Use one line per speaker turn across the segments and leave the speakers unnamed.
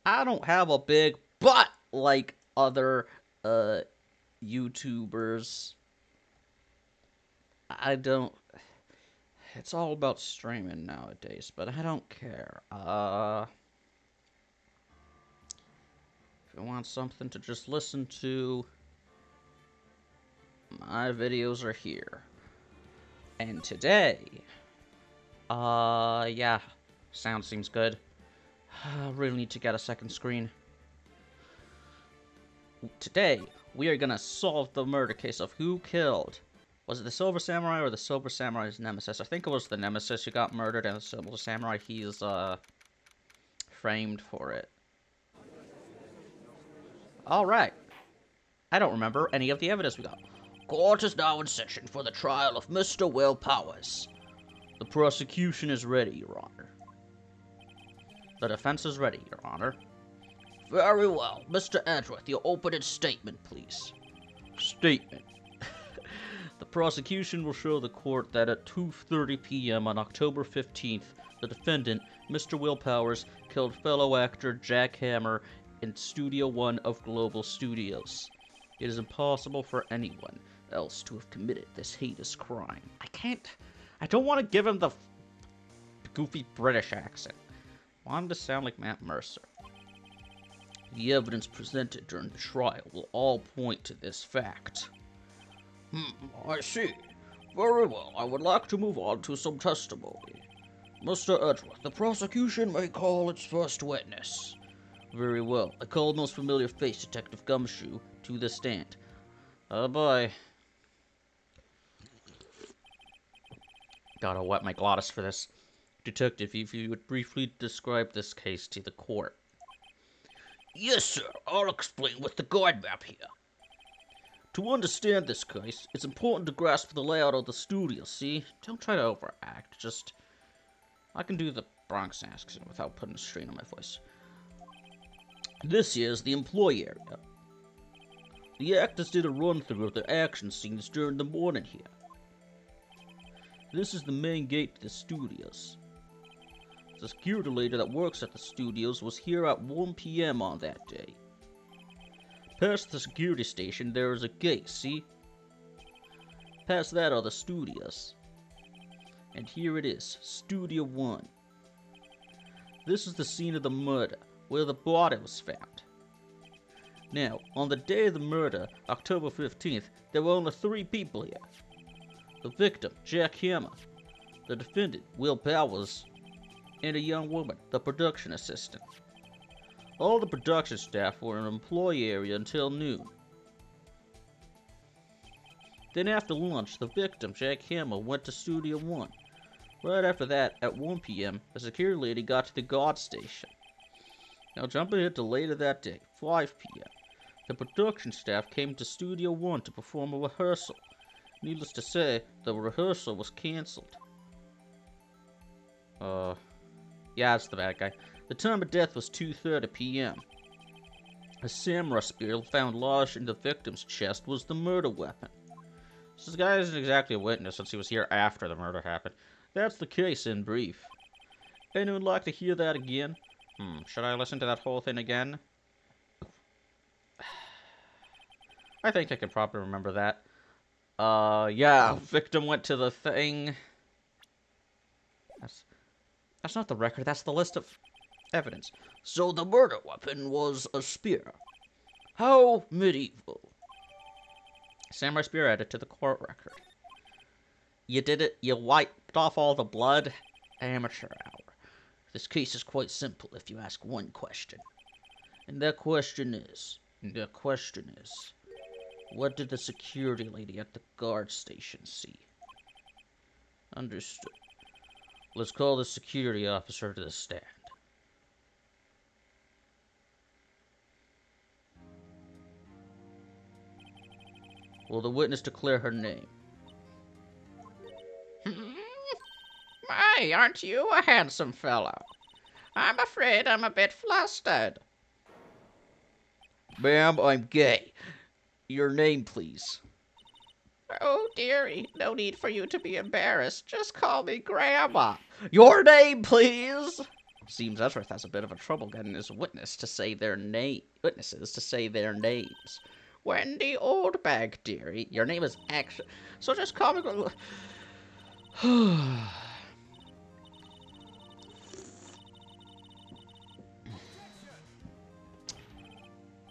I don't have a big butt like other YouTubers. I don't. It's all about streaming nowadays, but I don't care. If you want something to just listen to, my videos are here. And today, yeah, sound seems good. I really need to get a second screen. Today, we are gonna solve the murder case of who killed. Was it the Silver Samurai or the Silver Samurai's nemesis? I think it was the nemesis who got murdered, and the Silver Samurai, he's, framed for it. Alright. I don't remember any of the evidence we got. Court is now in session for the trial of Mr. Will Powers. The prosecution is ready, Your Honor. The defense is ready, Your Honor. Very well. Mr. Edgeworth, your opening statement, please. Statement. The prosecution will show the court that at 2:30 p.m. on October 15th, the defendant, Mr. Will Powers, killed fellow actor Jack Hammer in Studio 1 of Global Studios. It is impossible for anyone else to have committed this heinous crime. I don't want to give him the goofy British accent. I want him to sound like Matt Mercer. The evidence presented during the trial will all point to this fact. I see. Very well, I would like to move on to some testimony. Mr. Edgeworth, the prosecution may call its first witness. Very well, I call the most familiar face, Detective Gumshoe, to the stand. Oh boy. Gotta wet my glottis for this. Detective, if you would briefly describe this case to the court. Yes, sir. I'll explain with the guide map here. To understand this case, it's important to grasp the layout of the studio, see? Don't try to overact, just... I can do the Bronx accent without putting a strain on my voice. This here is the employee area. The actors did a run-through of their action scenes during the morning here. This is the main gate to the studios. The security lady that works at the studios was here at 1 p.m. on that day. Past the security station, there is a gate, see? Past that are the studios. And here it is, Studio 1. This is the scene of the murder, where the body was found. Now, on the day of the murder, October 15th, there were only 3 people here. The victim, Jack Hammer, the defendant, Will Powers, and a young woman, the production assistant. All the production staff were in the employee area until noon. Then after lunch, the victim, Jack Hammer, went to Studio 1. Right after that, at 1 p.m., the security lady got to the guard station. Now jumping ahead to later that day, 5 p.m., the production staff came to Studio 1 to perform a rehearsal. Needless to say, the rehearsal was cancelled. Yeah, that's the bad guy. The time of death was 2:30 p.m. A samurai spear found lodged in the victim's chest was the murder weapon. This guy isn't exactly a witness since he was here after the murder happened. That's the case in brief. Anyone like to hear that again? Should I listen to that whole thing again? I think I can probably remember that. Yeah, victim went to the thing. That's not the record, that's the list of evidence. So the murder weapon was a spear. How medieval. Samurai spear added to the court record. You did it, you wiped off all the blood? Amateur hour. This case is quite simple if you ask one question. And that question is, what did the security lady at the guard station see? Understood. Let's call the security officer to the stand. Will the witness declare her name?
My, aren't you a handsome fellow? I'm afraid I'm a bit flustered.
Ma'am, I'm gay. Your name, please.
Oh, dearie, no need for you to be embarrassed. Just call me Grandma.
Your name, please!
Seems Ezra has a bit of a trouble getting his witnesses to say their names. Wendy Oldbag, dearie. Your name is actually... So just call me...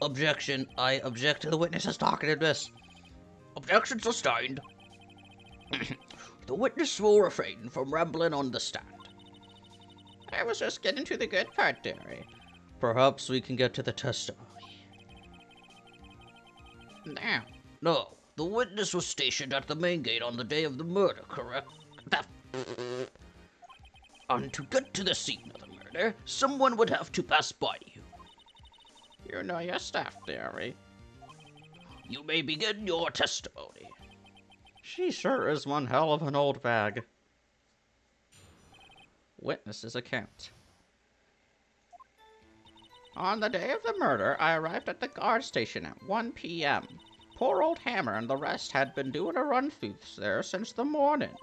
Objection. I object to the witness's talkativeness. Objection sustained. The witness will refrain from rambling on the stand.
I was just getting to the good part, dearie.
Perhaps we can get to the testimony.
Now.
No, the witness was stationed at the main gate on the day of the murder, correct? And to get to the scene of the murder, someone would have to pass by you.
You know your stuff, dearie.
You may begin your testimony.
She sure is one hell of an old bag. Witness's account. On the day of the murder, I arrived at the guard station at 1 p.m. Poor old Hammer and the rest had been doing a run-through there since the morning.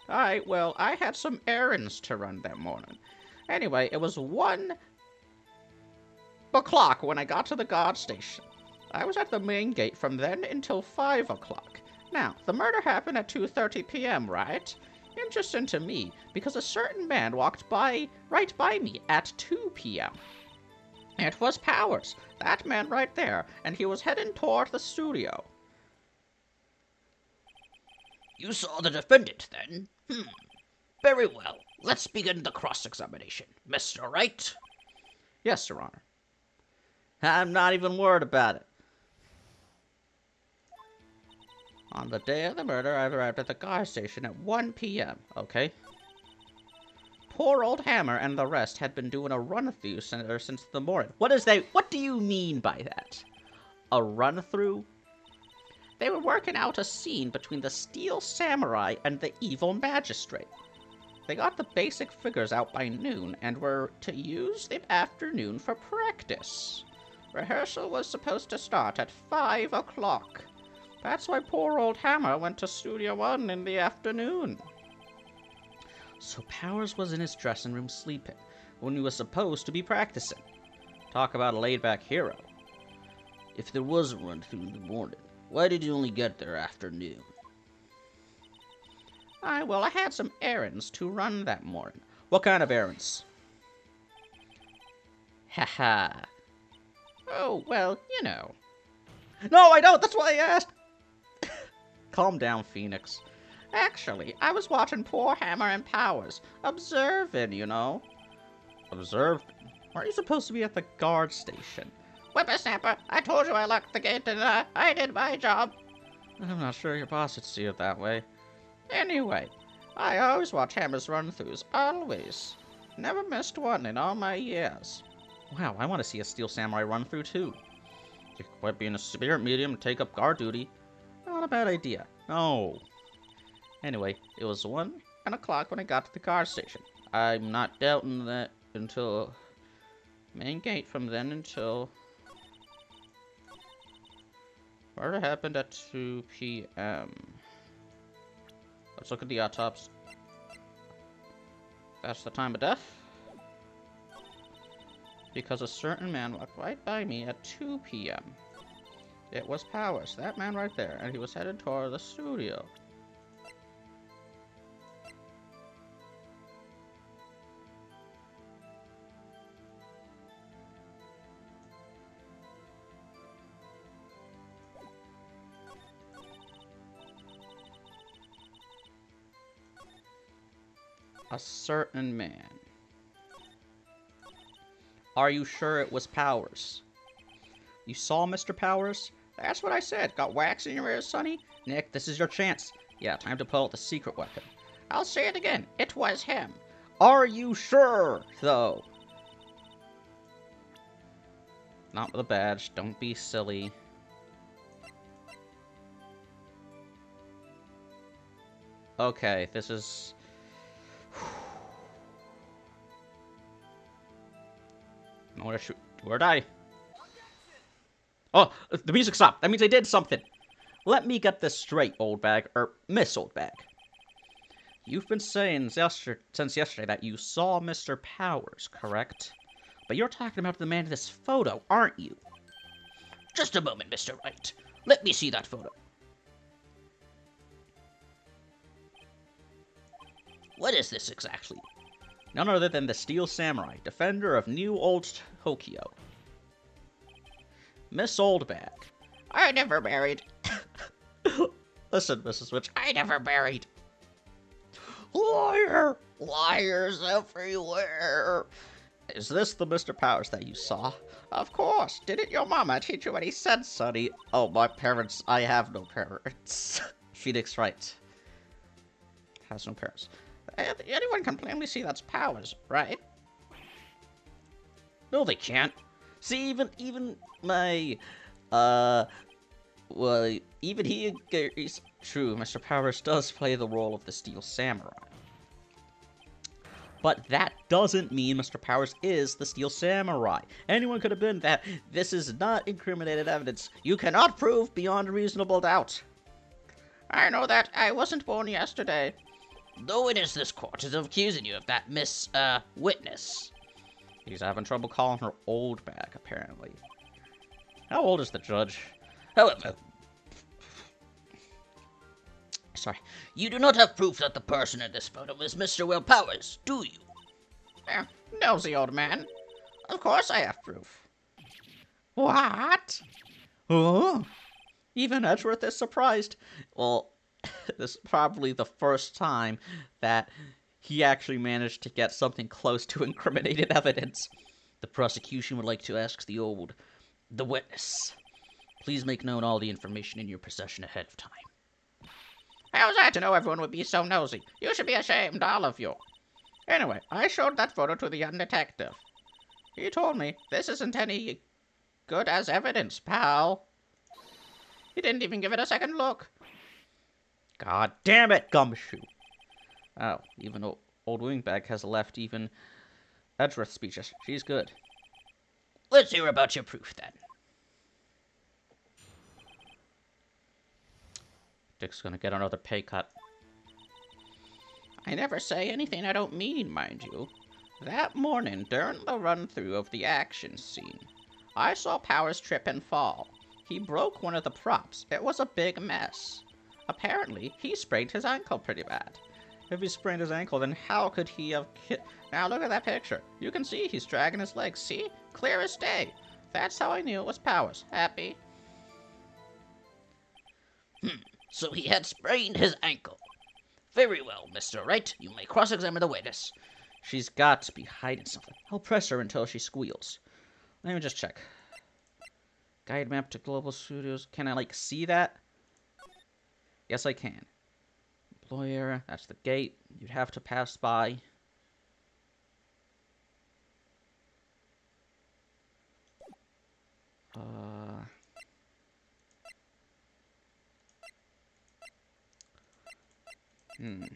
I had some errands to run that morning. Anyway, it was 1 o'clock when I got to the guard station. I was at the main gate from then until 5 o'clock. Now, the murder happened at 2:30 p.m., right? Interesting to me, because a certain man walked right by me at 2 p.m. It was Powers, that man right there, and he was heading toward the studio.
You saw the defendant, then? Very well. Let's begin the cross-examination. Mr. Wright?
Yes, Your Honor. I'm not even worried about it. On the day of the murder, I arrived at the guard station at 1 p.m., okay? Poor old Hammer and the rest had been doing a run-through since the morning. What do you mean by that? A run-through? They were working out a scene between the Steel Samurai and the Evil Magistrate. They got the basic figures out by noon and were to use the afternoon for practice. Rehearsal was supposed to start at 5 o'clock. That's why poor old Hammer went to Studio 1 in the afternoon. So Powers was in his dressing room sleeping when he was supposed to be practicing. Talk about a laid-back hero.
If there was a run-through in the morning, why did you only get there afternoon?
I had some errands to run that morning. What kind of errands? Haha. Oh, well, you know. No, I don't! That's why I asked! Calm down, Phoenix. Actually, I was watching poor Hammer and Powers. Observing, you know. Observing? Aren't you supposed to be at the guard station? Whippersnapper, I told you I locked the gate and I did my job. I'm not sure your boss would see it that way. Anyway, I always watch Hammer's run-throughs. Always. Never missed one in all my years. Wow, I want to see a Steel Samurai run-through too. You could quit being a spirit medium and take up guard duty. Not a bad idea. No. Anyway, it was 1 o'clock when I got to the guard station. I'm not doubting that until main gate from then until... Murder happened at 2 p.m. Let's look at the autopsy. That's the time of death. Because a certain man walked right by me at 2 p.m. It was Powers, that man right there, and he was headed toward the studio. A certain man. Are you sure it was Powers? You saw Mr. Powers? That's what I said. Got wax in your ears, Sonny? Nick, this is your chance. Yeah, time to pull out the secret weapon. I'll say it again. It was him. Are you sure, though? Not with a badge. Don't be silly. Okay, this is... Where'd I? Oh, the music stopped. That means I did something. Let me get this straight, old bag. Miss Old Bag. You've been saying since yesterday that you saw Mr. Powers, correct? But you're talking about the man in this photo, aren't you?
Just a moment, Mr. Wright. Let me see that photo. What is this exactly?
None other than the Steel Samurai, defender of New Old Tokyo. Miss Oldbag.
I never married.
Listen, Mrs. Witch,
I never married.
liar!
Liars everywhere.
Is this the Mr. Powers that you saw?
Of course. Didn't your mama teach you any sense,
Sonny? Oh, my parents. I have no parents. Phoenix Wright has no parents.
Anyone can plainly see that's Powers, right?
No, they can't. See, even my, well, even he agrees. True, Mr. Powers does play the role of the Steel Samurai. But that doesn't mean Mr. Powers is the Steel Samurai. Anyone could have been that. This is not incriminated evidence. You cannot prove beyond a reasonable doubt.
I know that. I wasn't born yesterday.
No one in this court is accusing you of that, Miss, Witness.
He's having trouble calling her old back, apparently. How old is the judge?
However, sorry, you do not have proof that the person in this photo is Mr. Will Powers, do you?
Nosy old man. Of course I have proof.
What? Oh, even Edgeworth is surprised. Well, this is probably the first time that he actually managed to get something close to incriminated evidence.
The prosecution would like to ask the witness. Please make known all the information in your possession ahead of time.
How was I to know everyone would be so nosy? You should be ashamed, all of you. Anyway, I showed that photo to the young detective. He told me this isn't any good as evidence, pal. He didn't even give it a second look.
God damn it, Gumshoe. Oh, even old Wingback has left even Edgeworth speeches. She's good.
Let's hear about your proof, then.
Dick's gonna get another pay cut.
I never say anything I don't mean, mind you. That morning, during the run-through of the action scene, I saw Powers trip and fall. He broke one of the props. It was a big mess. Apparently, he sprained his ankle pretty bad. If he sprained his ankle, then how could he have Now look at that picture. You can see he's dragging his legs. See? Clear as day. That's how I knew it was Powers. Happy?
So he had sprained his ankle. Very well, Mr. Wright. You may cross-examine the witness.
She's got to be hiding something. I'll press her until she squeals. Let me just check. Guide map to Global Studios. Can I, see that? Yes, I can. Employee area. That's the gate. You'd have to pass by.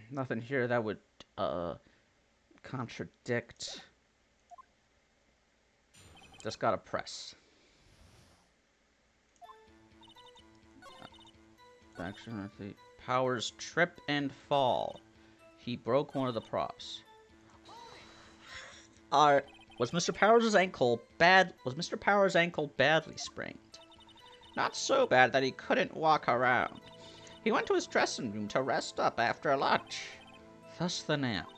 Nothing here that would, contradict. Just gotta press. Action of the Powers trip and fall. He broke one of the props. Was Mr. Powers' ankle badly sprained?
Not so bad that he couldn't walk around. He went to his dressing room to rest up after lunch.
Thus the nap.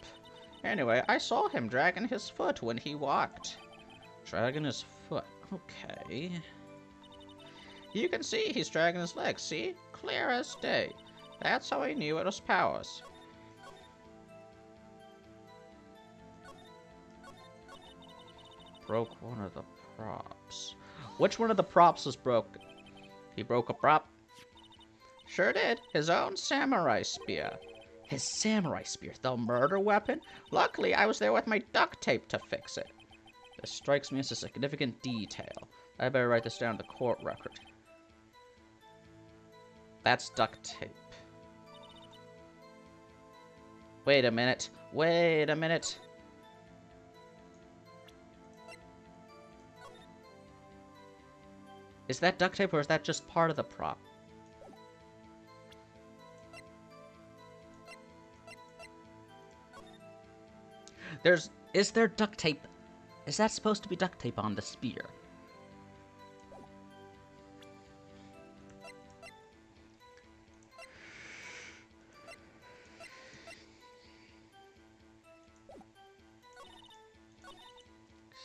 Anyway, I saw him dragging his foot when he walked.
Dragging his foot. Okay.
You can see he's dragging his legs, see? Clear as day. That's how I knew it was Powers.
Broke one of the props. Which one of the props was broken? He broke a prop?
Sure did. His own samurai spear.
His samurai spear? The murder weapon?
Luckily, I was there with my duct tape to fix it.
This strikes me as a significant detail. I better write this down in the court record. That's duct tape. Wait a minute. Wait a minute. Is that duct tape or is that just part of the prop? Is there duct tape? Is that supposed to be duct tape on the spear?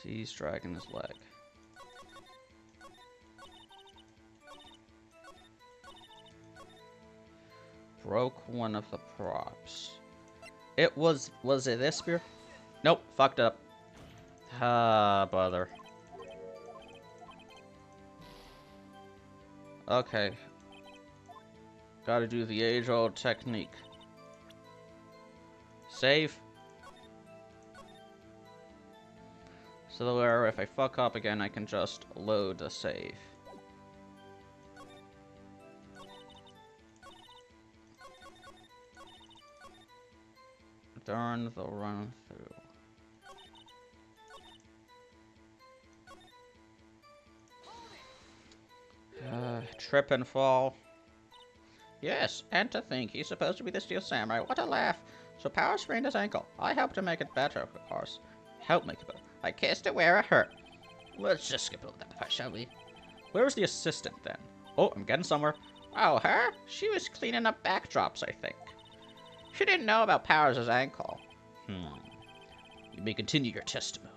He's dragging his leg. Broke one of the props. Was it this spear? Nope, fucked up. Ah, bother. Okay. Gotta do the age-old technique. Save. So where if I fuck up again, I can just load the save. During the run through. Trip and fall.
Yes, and to think he's supposed to be the Steel Samurai. What a laugh. So Power sprained his ankle. I helped to make it better, of course. Help make it better. I kissed it where it hurt.
Let's just skip over that part, shall we?
Where was the assistant then? Oh, I'm getting somewhere.
Oh, her? She was cleaning up backdrops, I think. She didn't know about Powers' ankle.
You may continue your testimony.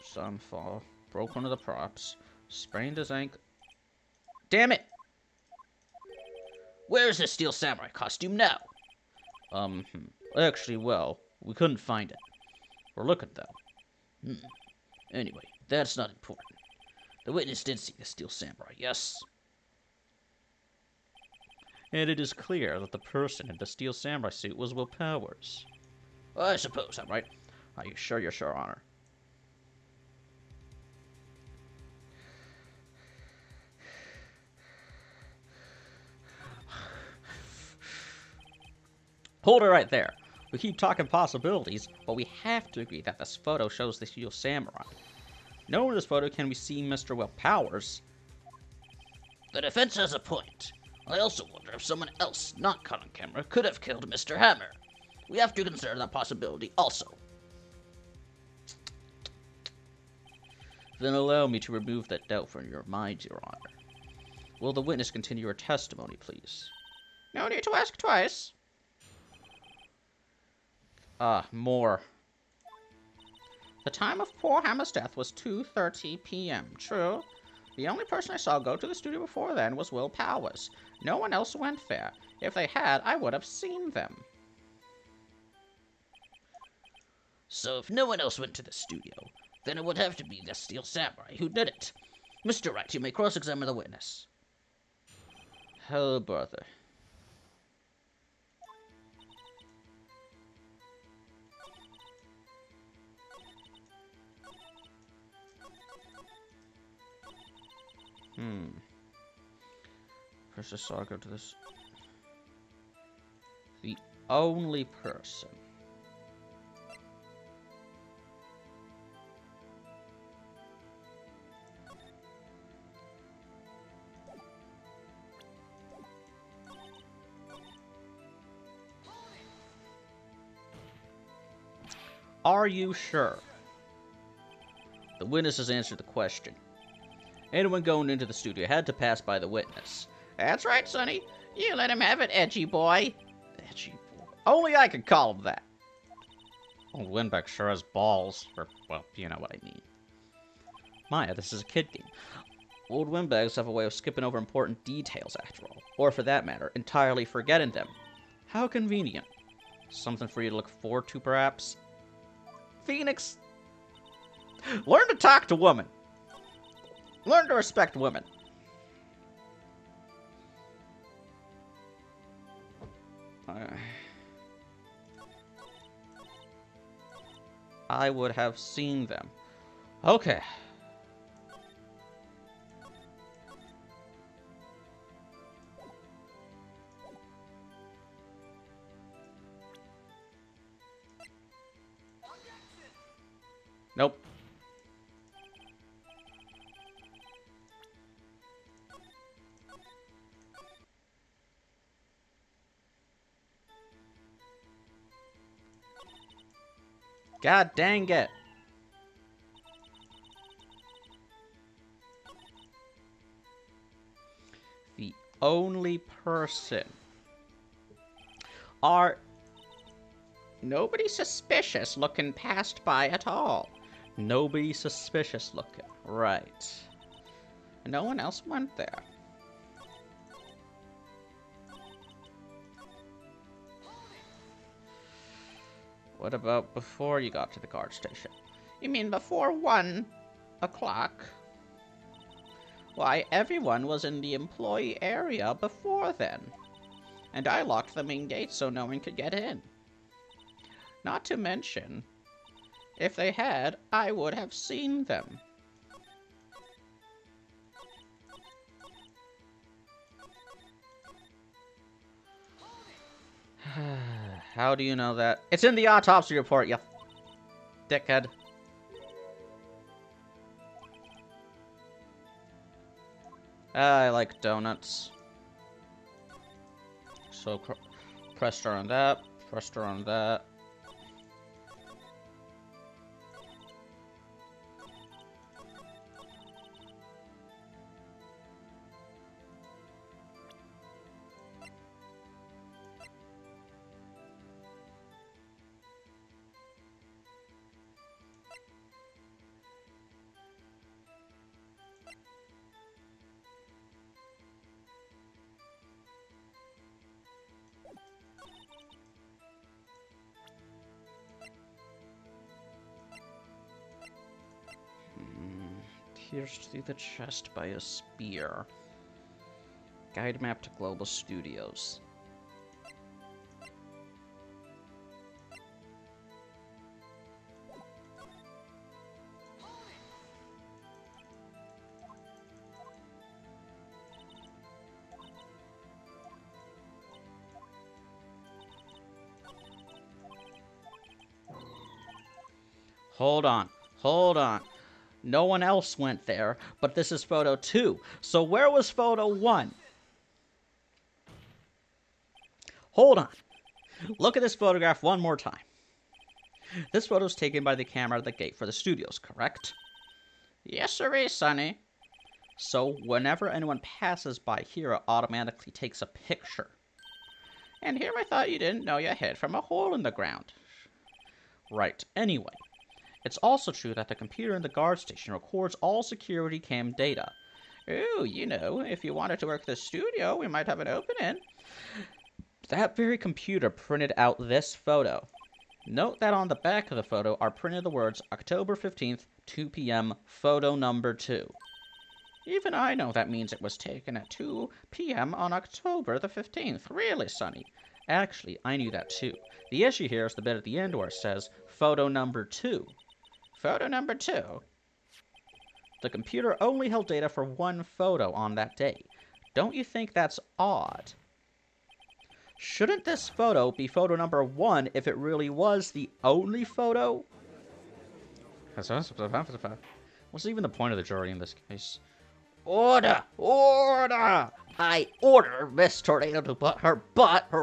Some fall. Broke one of the props. Sprained his ankle. Damn it!
Where's the Steel Samurai costume now?
Actually, well, we couldn't find it. We're looking, though.
Anyway, that's not important. The witness did see the Steel Samurai, yes?
And it is clear that the person in the Steel Samurai suit was Will Powers.
I suppose I'm right.
Are you sure you're sure, Honor? Hold it right there. We keep talking possibilities, but we have to agree that this photo shows the Steel Samurai. Nowhere in this photo can we see Mr. Will Powers.
The defense has a point. I also wonder if someone else, not caught on camera, could have killed Mr. Hammer. We have to consider that possibility also.
Then allow me to remove that doubt from your mind, Your Honor. Will the witness continue her testimony, please?
No need to ask twice.
More.
The time of poor Hammer's death was 2:30 p.m. True. The only person I saw go to the studio before then was Will Powers. No one else went there. If they had, I would have seen them.
So if no one else went to the studio, then it would have to be the Steel Samurai who did it. Mr. Wright, you may cross-examine the witness.
Hello, brother. First I saw go to this. The only person. Are you sure? The witness has answered the question. Anyone going into the studio had to pass by the witness.
That's right, Sonny. You let him have it, edgy boy.
Edgy boy. Only I could call him that. Old Winbeck sure has balls. Or, well, you know what I mean. Maya, this is a kid game. Old windbags have a way of skipping over important details after all. Or for that matter, entirely forgetting them. How convenient. Something for you to look forward to, perhaps? Phoenix, learn to talk to women. Learn to respect women. I would have seen them. Okay. Nope. God dang it. The only person. Are nobody suspicious looking passed by at all. Nobody suspicious looking. Right. No one else went there. What about before you got to the guard station?
You mean before 1 o'clock?
Why, everyone was in the employee area before then.
And I locked the main gate so no one could get in.
Not to mention, if they had, I would have seen them. How do you know that? It's in the autopsy report, you dickhead. I like donuts. So, press her on that, press her on that. Pierced through the chest by a spear. Guide map to Global Studios. Hold on. Hold on. No one else went there, but this is photo 2. So where was photo 1? Hold on. Look at this photograph one more time. This photo is taken by the camera at the gate for the studios, correct?
Yes, sirree, Sonny.
So whenever anyone passes by here, it automatically takes a picture.
And here I thought you didn't know you hid from a hole in the ground.
Right. Anyway. It's also true that the computer in the guard station records all security cam data.
Ooh, you know, if you wanted to work the studio, we might have an opening.
That very computer printed out this photo. Note that on the back of the photo are printed the words October 15th, 2 p.m., photo number 2.
Even I know that means it was taken at 2 p.m. on October the 15th. Really, Sonny?
Actually, I knew that too. The issue here is the bit at the end where it says photo number 2.
Photo number 2.
The computer only held data for one photo on that day. Don't you think that's odd? Shouldn't this photo be photo number 1 if it really was the only photo? What's even the point of the jury in this case?
Order! Order! I order Miss Tornado to put her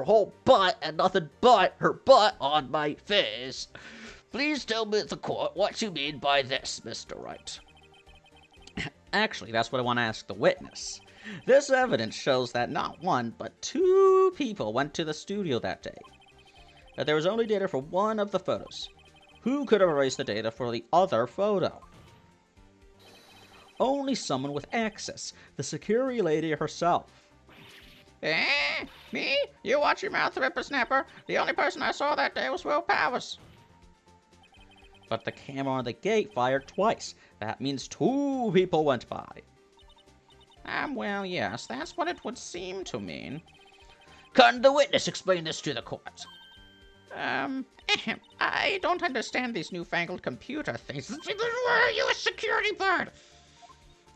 whole butt, and nothing but her butt on my face. Please tell me the court what you mean by this, Mr. Wright.
Actually, that's what I want to ask the witness. This evidence shows that not 1, but 2 people went to the studio that day. That there was only data for one of the photos. Who could have erased the data for the other photo? Only someone with access, the security lady herself.
Me? You watch your mouth, Rippersnapper. The only person I saw that day was Will Powers.
But the camera on the gate fired twice. That means 2 people went by.
Well, yes, that's what it would seem to mean.
Can the witness explain this to the court?
I don't understand these newfangled computer things. Why are you a security bird?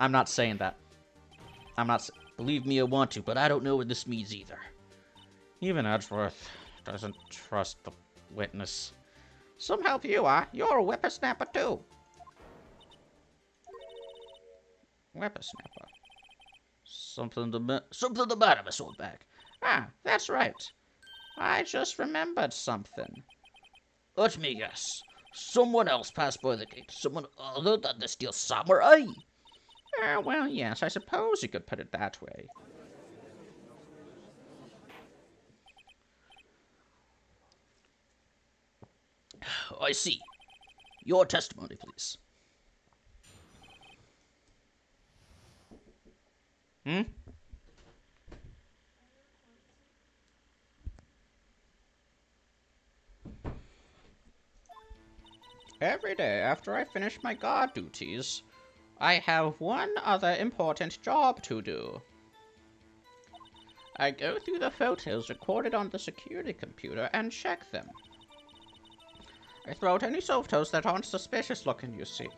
I'm not saying that.
Believe me, I want to, but I don't know what this means either.
Even Edgeworth doesn't trust the witness.
Some help you are. You're a whippersnapper, too.
Whippersnapper.
Something the matter, Miss Oldback.
That's right. I just remembered something.
Let me guess. Someone else passed by the gate. Someone other than the Steel Samurai.
Well, yes, I suppose you could put it that way.
I see. Your testimony, please.
Hmm? Every day after I finish my guard duties, I have one other important job to do. I go through the photos recorded on the security computer and check them. I throw out any photos that aren't suspicious looking, you see.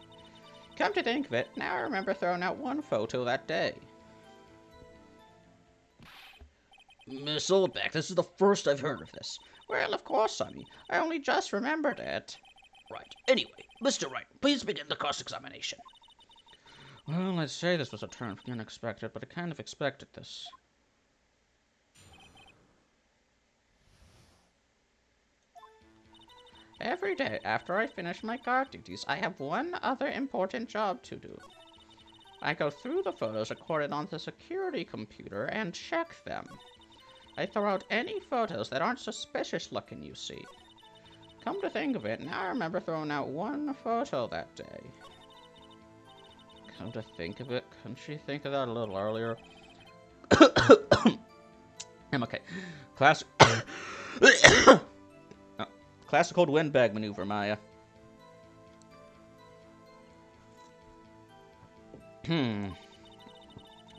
Come to think of it, now I remember throwing out one photo that day.
Miss Oldback, this is the first I've heard of this.
Well, of course, Sonny. I only just remembered it.
Right. Anyway, Mr. Wright, please begin the cross-examination.
Well, I'd say this was a turn for the unexpected, but I kind of expected this. Every day after I finish my guard duties, I have one other important job to do. I go through the photos recorded on the security computer and check them. I throw out any photos that aren't suspicious looking, you see. Come to think of it, now I remember throwing out one photo that day. Come to think of it, couldn't she think of that a little earlier? I'm okay. Classical windbag maneuver, Maya.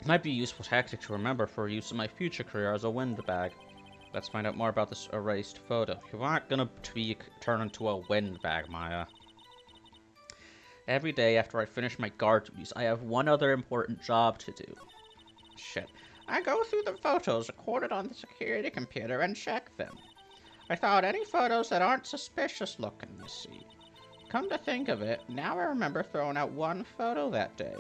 Might be a useful tactic to remember for use in my future career as a windbag. Let's find out more about this erased photo. You aren't gonna be turned into a windbag, Maya. Every day after I finish my guard duties, I have one other important job to do. Shit. I go through the photos recorded on the security computer and check them. I throw out any photos that aren't suspicious looking, you see. Come to think of it, now I remember throwing out one photo that day.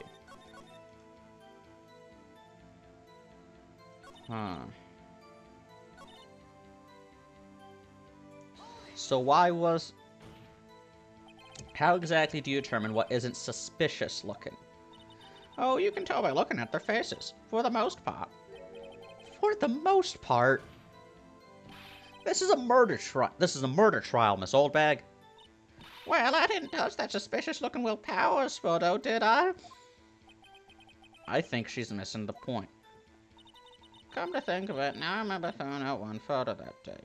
So how exactly do you determine what isn't suspicious looking? Oh, you can tell by looking at their faces, for the most part. For the most part? This is a murder trial. This is a murder trial, Miss Oldbag. Well, I didn't touch that suspicious-looking Will Powers photo, did I? I think she's missing the point. Come to think of it, now I remember throwing out one photo that day.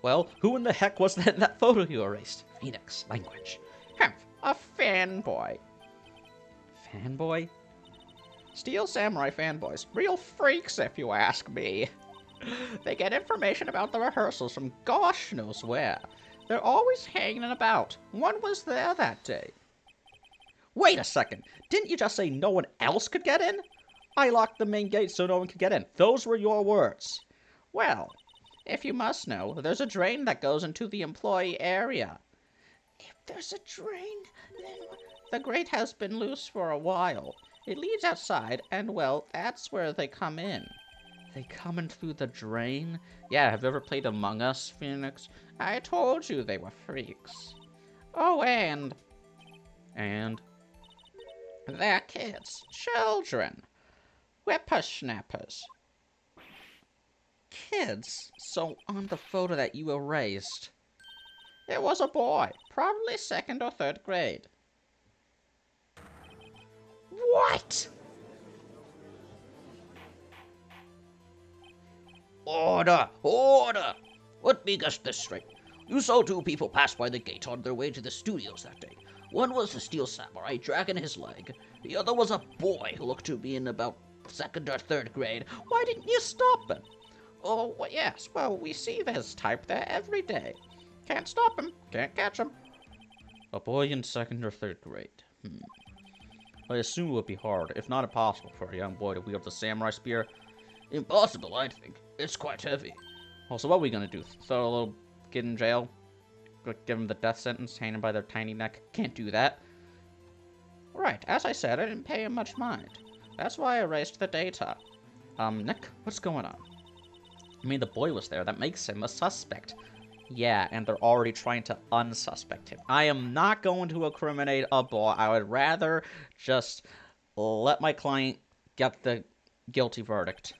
Well, who in the heck was that in that photo you erased? Phoenix, language. A fanboy. Fanboy? Steel Samurai fanboys. Real freaks, if you ask me. They get information about the rehearsals from gosh knows where. They're always hanging about. One was there that day. Wait a second. Didn't you just say no one else could get in? I locked the main gate so no one could get in. Those were your words. Well, if you must know, there's a drain that goes into the employee area. If there's a drain, then the grate has been loose for a while. It leads outside, and well, that's where they come in. They come in through the drain? Yeah, have you ever played Among Us, Phoenix? I told you they were freaks. Oh, and... They're kids. Children. Whippersnappers. Kids? So, on the photo that you erased, it was a boy. Probably 2nd or 3rd grade. What?
Order! Order! Let me guess this straight. You saw 2 people pass by the gate on their way to the studios that day. One was the Steel Samurai dragging his leg. The other was a boy who looked to be in about 2nd or 3rd grade. Why didn't you stop him?
Oh, well, yes. Well, we see this type there every day. Can't stop him. Can't catch him.
A boy in 2nd or 3rd grade. I assume it would be hard, if not impossible, for a young boy to wield the samurai spear. Impossible, I think. It's quite heavy.
Well, so what are we gonna do? Throw a little kid in jail? Give him the death sentence, hanging by their tiny neck? Can't do that. Right, as I said, I didn't pay him much mind. That's why I erased the data. Nick, what's going on?
I mean, the boy was there. That makes him a suspect. Yeah, and they're already trying to unsuspect him. I am not going to incriminate a boy. I would rather just let my client get the guilty verdict.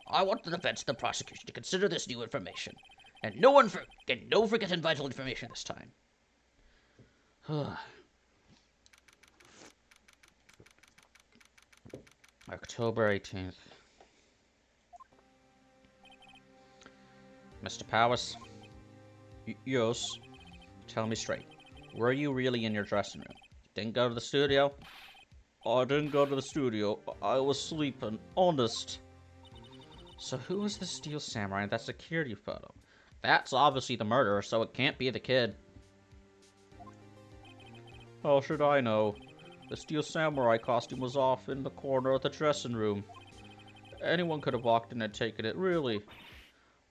I want the defense and the prosecution to consider this new information. And no forgetting vital information this time.
October 18th. Mr. Powers? Yes? Tell me straight. Were you really in your dressing room? Didn't go to the studio? I didn't go to the studio. I was sleeping. Honest. So who was the Steel Samurai in that security photo? That's obviously the murderer, so it can't be the kid. How should I know? The Steel Samurai costume was off in the corner of the dressing room. Anyone could have walked in and taken it, really.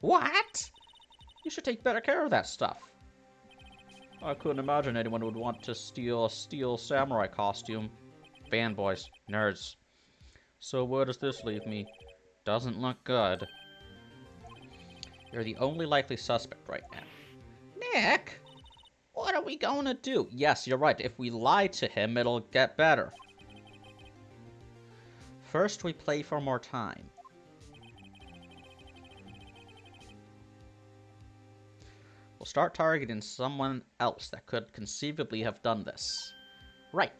What? You should take better care of that stuff. I couldn't imagine anyone would want to steal a Steel Samurai costume. Fanboys. Nerds. So where does this leave me? Doesn't look good. You're the only likely suspect right now. Nick? What are we going to do? Yes, you're right. If we lie to him, it'll get better. First, we play for more time. We'll start targeting someone else that could conceivably have done this. Right.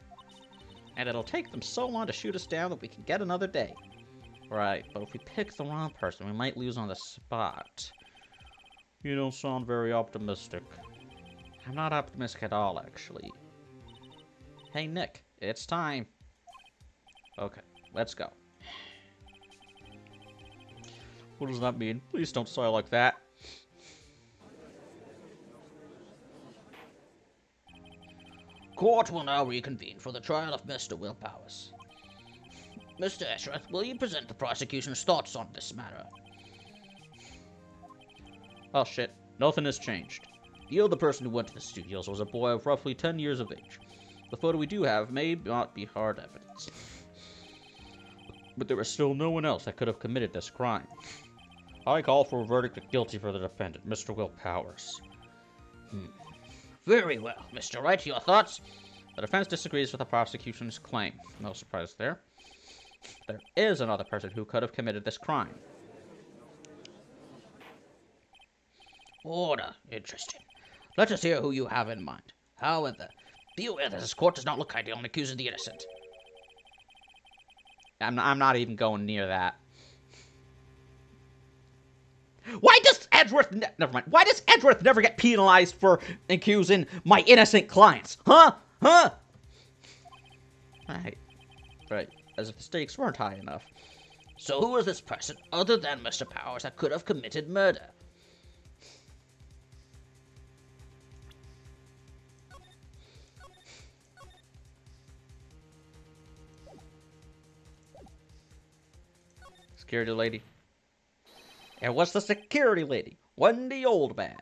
And it'll take them so long to shoot us down that we can get another day. Right, but if we pick the wrong person, we might lose on the spot. You don't sound very optimistic. I'm not optimistic at all, actually. Hey, Nick, it's time. Okay, let's go. What does that mean? Please don't sigh like that.
Court will now reconvene for the trial of Mr. Will Powers. Mr. Eshrath, will you present the prosecution's thoughts on this matter?
Oh shit, nothing has changed. You, the person who went to the studios, was a boy of roughly 10 years of age. The photo we do have may not be hard evidence. But there is still no one else that could have committed this crime. I call for a verdict of guilty for the defendant, Mr. Will Powers.
Very well. Mr. Wright, your thoughts?
The defense disagrees with the prosecution's claim. No surprise there. There is another person who could have committed this crime.
Order. Interesting. Let us hear who you have in mind. However, be aware that this court does not look kindly on accusing the innocent.
I'm not even going near that. Why does Edgeworth... Never mind. Why does Edgeworth never get penalized for accusing my innocent clients? Huh? Huh? Right. As if the stakes weren't high enough.
So who is this person, other than Mr. Powers, that could have committed murder?
Security lady. It was the security lady, Wendy Oldbag.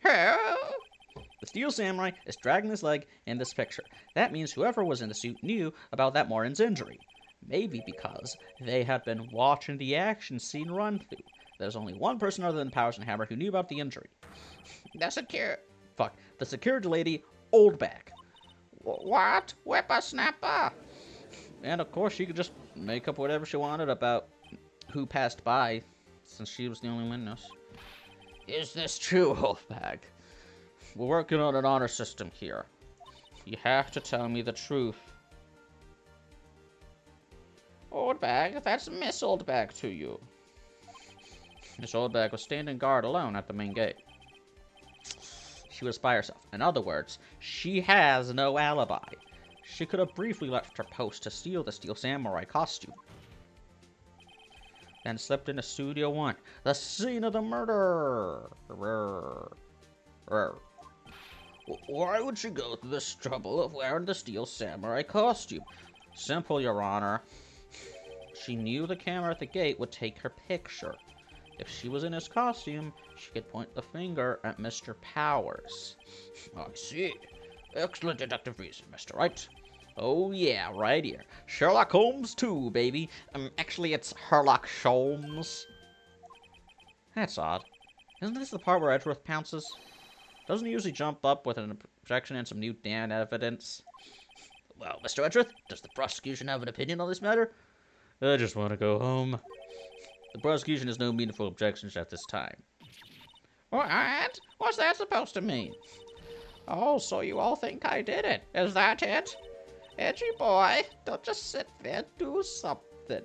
The Steel Samurai is dragging his leg in this picture. That means whoever was in the suit knew about that Morin's injury. Maybe because they had been watching the action scene run through. There's only one person other than Powers and Hammer who knew about the injury.
The
security lady, Oldbag.
What? Whippersnapper?
And of course, she could just make up whatever she wanted about who passed by, since she was the only witness.
Is this true, Oldbag?
We're working on an honor system here. You have to tell me the truth.
Oldbag, that's Miss Oldbag to you.
Miss Oldbag was standing guard alone at the main gate. She was by herself. In other words, she has no alibi. She could have briefly left her post to steal the Steel Samurai costume. Then slipped into Studio 1, the scene of the murder.
Why would she go through this trouble of wearing the Steel Samurai costume?
Simple, Your Honor. She knew the camera at the gate would take her picture. If she was in his costume, she could point the finger at Mr. Powers.
I see. Excellent deductive reason, Mr. Wright.
Oh yeah, right here. Sherlock Holmes 2, baby. Actually, it's Herlock Sholmes. That's odd. Isn't this the part where Edgeworth pounces? Doesn't he usually jump up with an objection and some new damn evidence?
Well, Mr. Edgeworth, does the prosecution have an opinion on this matter?
I just want to go home. The prosecution has no meaningful objections at this time.
What? What's that supposed to mean? Oh, so you all think I did it. Is that it? Edgy boy, don't just sit there, do something.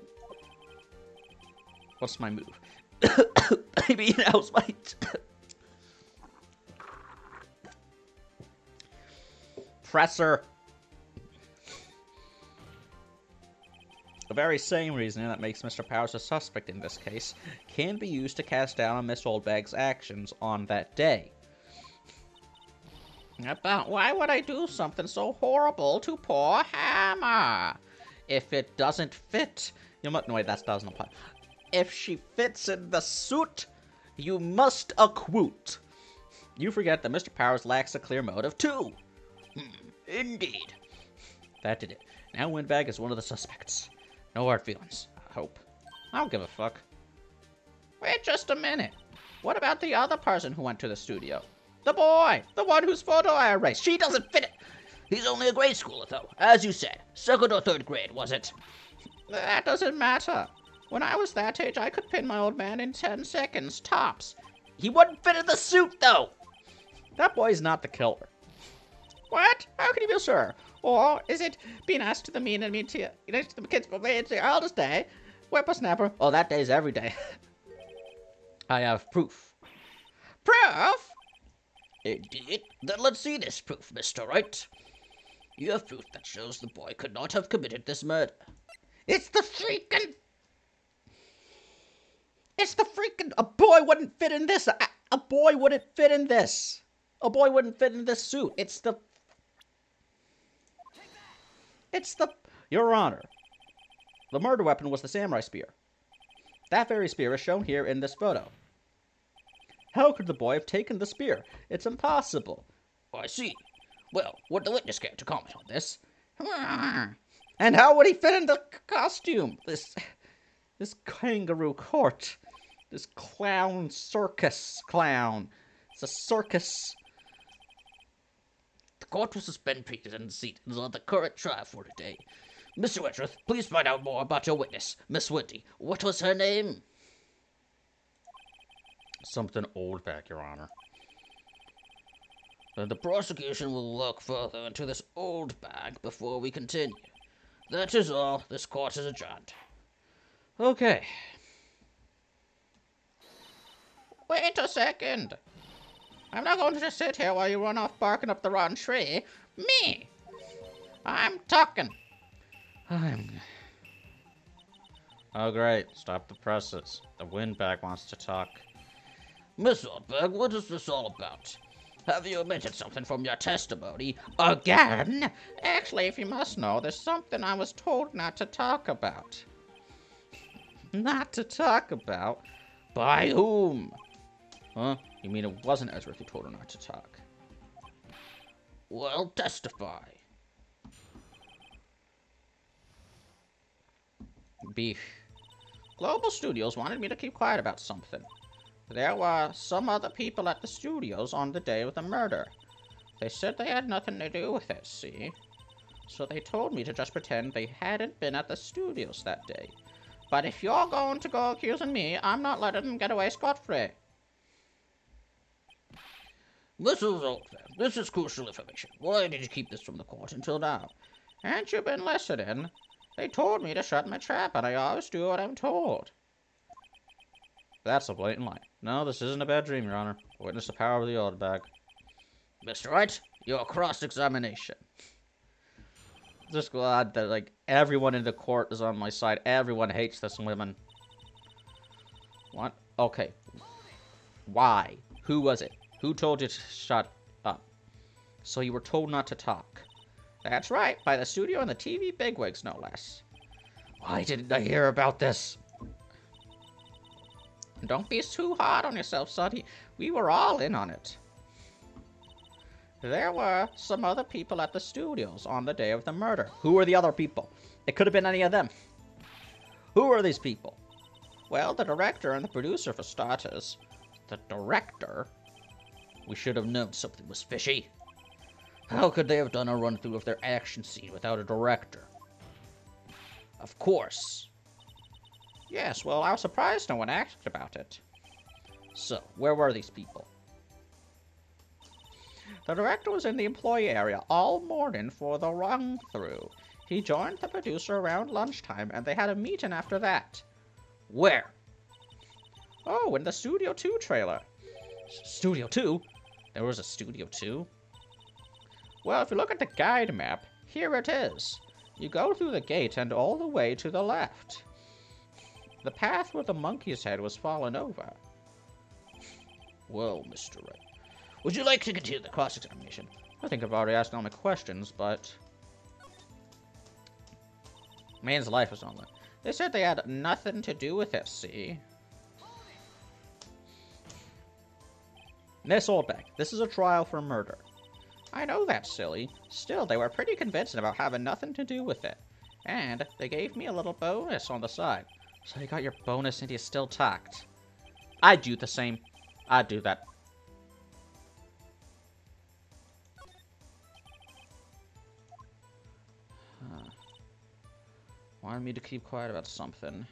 What's my move? Maybe now's my... Presser. The very same reasoning that makes Mr. Powers a suspect in this case can be used to cast down on Miss Oldbag's actions on that day.
But why would I do something so horrible to poor Hammer?
If it doesn't fit... You must... No, wait, that doesn't apply. If she fits in the suit, you must acquit. You forget that Mr. Powers lacks a clear motive, too.
Indeed.
That did it. Now Windbag is one of the suspects. No hard feelings, I hope. I don't give a fuck.
Wait just a minute. What about the other person who went to the studio? The boy! The one whose photo I erased. She doesn't fit it!
He's only a grade schooler, though. As you said, 2nd or 3rd grade, was it?
That doesn't matter. When I was that age, I could pin my old man in 10 seconds, tops.
He wouldn't fit in the suit, though!
That boy's not the killer.
What? How can you be sure? Or is it being asked to the mean and mean to the kids, but it's the eldest day? Whippersnapper.
Oh, that day's every day. I have proof.
Proof?
Indeed. Then let's see this proof, Mr. Wright. You have proof that shows the boy could not have committed this murder.
It's the freaking... A boy wouldn't fit in this.
A boy wouldn't fit in this. A boy wouldn't fit in this suit. It's the... Your Honor, the murder weapon was the samurai spear. That very spear is shown here in this photo. How could the boy have taken the spear? It's impossible.
I see. Well, would the witness care to comment on this?
And how would he fit in the costume? This kangaroo court. This clown circus clown. It's a circus.
The court will suspend proceedings on the current trial for today. Mr. Edgeworth, please find out more about your witness, Miss Wendy. What was her name?
Something Oldbag, Your Honor.
Then the prosecution will look further into this old bag before we continue. That is all. This court is adjourned.
Okay.
Wait a second. I'm not going to just sit here while you run off barking up the wrong tree. Me! I'm talking.
Oh, great. Stop the presses. The Windbag wants to talk.
Miss Oldberg, what is this all about? Have you omitted something from your testimony?
Again? Actually, if you must know, there's something I was told not to talk about.
Not to talk about?
By whom?
Huh? You mean it wasn't Edgeworth who told her not to talk?
Well, testify.
Beef.
Global Studios wanted me to keep quiet about something. There were some other people at the studios on the day of the murder. They said they had nothing to do with it, see? So they told me to just pretend they hadn't been at the studios that day. But if you're going to go accusing me, I'm not letting them get away scot-free.
Mrs. Oldberg, this is crucial information. Why did you keep this from the court until now?
Ain't you been listening? They told me to shut my trap, and I always do what I'm told.
That's a blatant lie. No, this isn't a bad dream, Your Honor. Witness the power of the old bag.
Mr. Wright, your cross-examination.
Just glad that, like, everyone in the court is on my side. Everyone hates this woman. What? Okay. Why? Who was it? Who told you to shut up? So you were told not to talk.
That's right, by the studio and the TV bigwigs, no less.
Why didn't I hear about this?
Don't be too hard on yourself, Sonny. We were all in on it. There were some other people at the studios on the day of the murder.
Who were the other people? It could have been any of them. Who are these people? Well, the director and the producer, for starters.
The director? We should have known something was fishy. How could they have done a run-through of their action scene without a director? Of course.
Yes, well, I was surprised no one asked about it.
So, where were these people?
The director was in the employee area all morning for the run-through. He joined the producer around lunchtime, and they had a meeting after that.
Where?
Oh, in the Studio 2 trailer.
Studio 2? There was a Studio 2?
Well, if you look at the guide map, here it is. You go through the gate and all the way to the left. The path where the monkey's head was fallen over.
Well, Mr. Wright, would you like to continue the cross-examination?
I think I've already asked all my questions, but... man's life is on it. They said they had nothing to do with it, see?
Miss Oldback, this is a trial for murder.
I know that's silly. Still, they were pretty convincing about having nothing to do with it. And they gave me a little bonus on the side.
So you got your bonus and you still talked. I'd do the same. I'd do that.
Wanted me to keep quiet about something.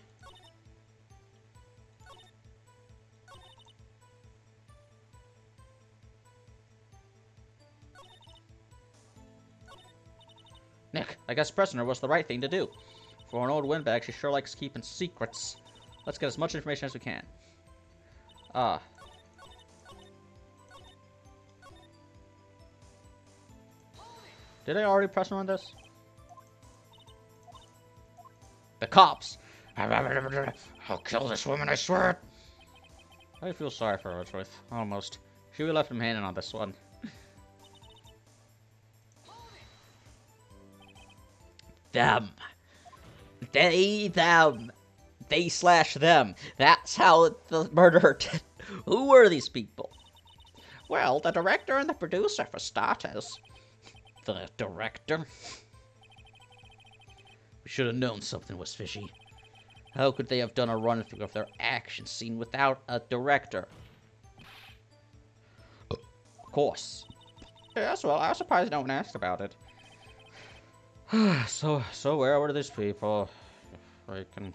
Nick, I guess pressing her was the right thing to do. For an old windbag, she sure likes keeping secrets. Let's get as much information as we can. Did I already press her on this? The cops!
I'll kill this woman, I swear.
I feel sorry for her, Truth. Almost. She would left him hanging on this one. Them. They, them. They slash them. That's how the murderer did. Who were these people?
Well, the director and the producer, for starters.
The director? We should have known something was fishy. How could they have done a run-through of their action scene without a director? Of course.
Yes, well, I was surprised no one asked about it.
So where were these people? Freaking...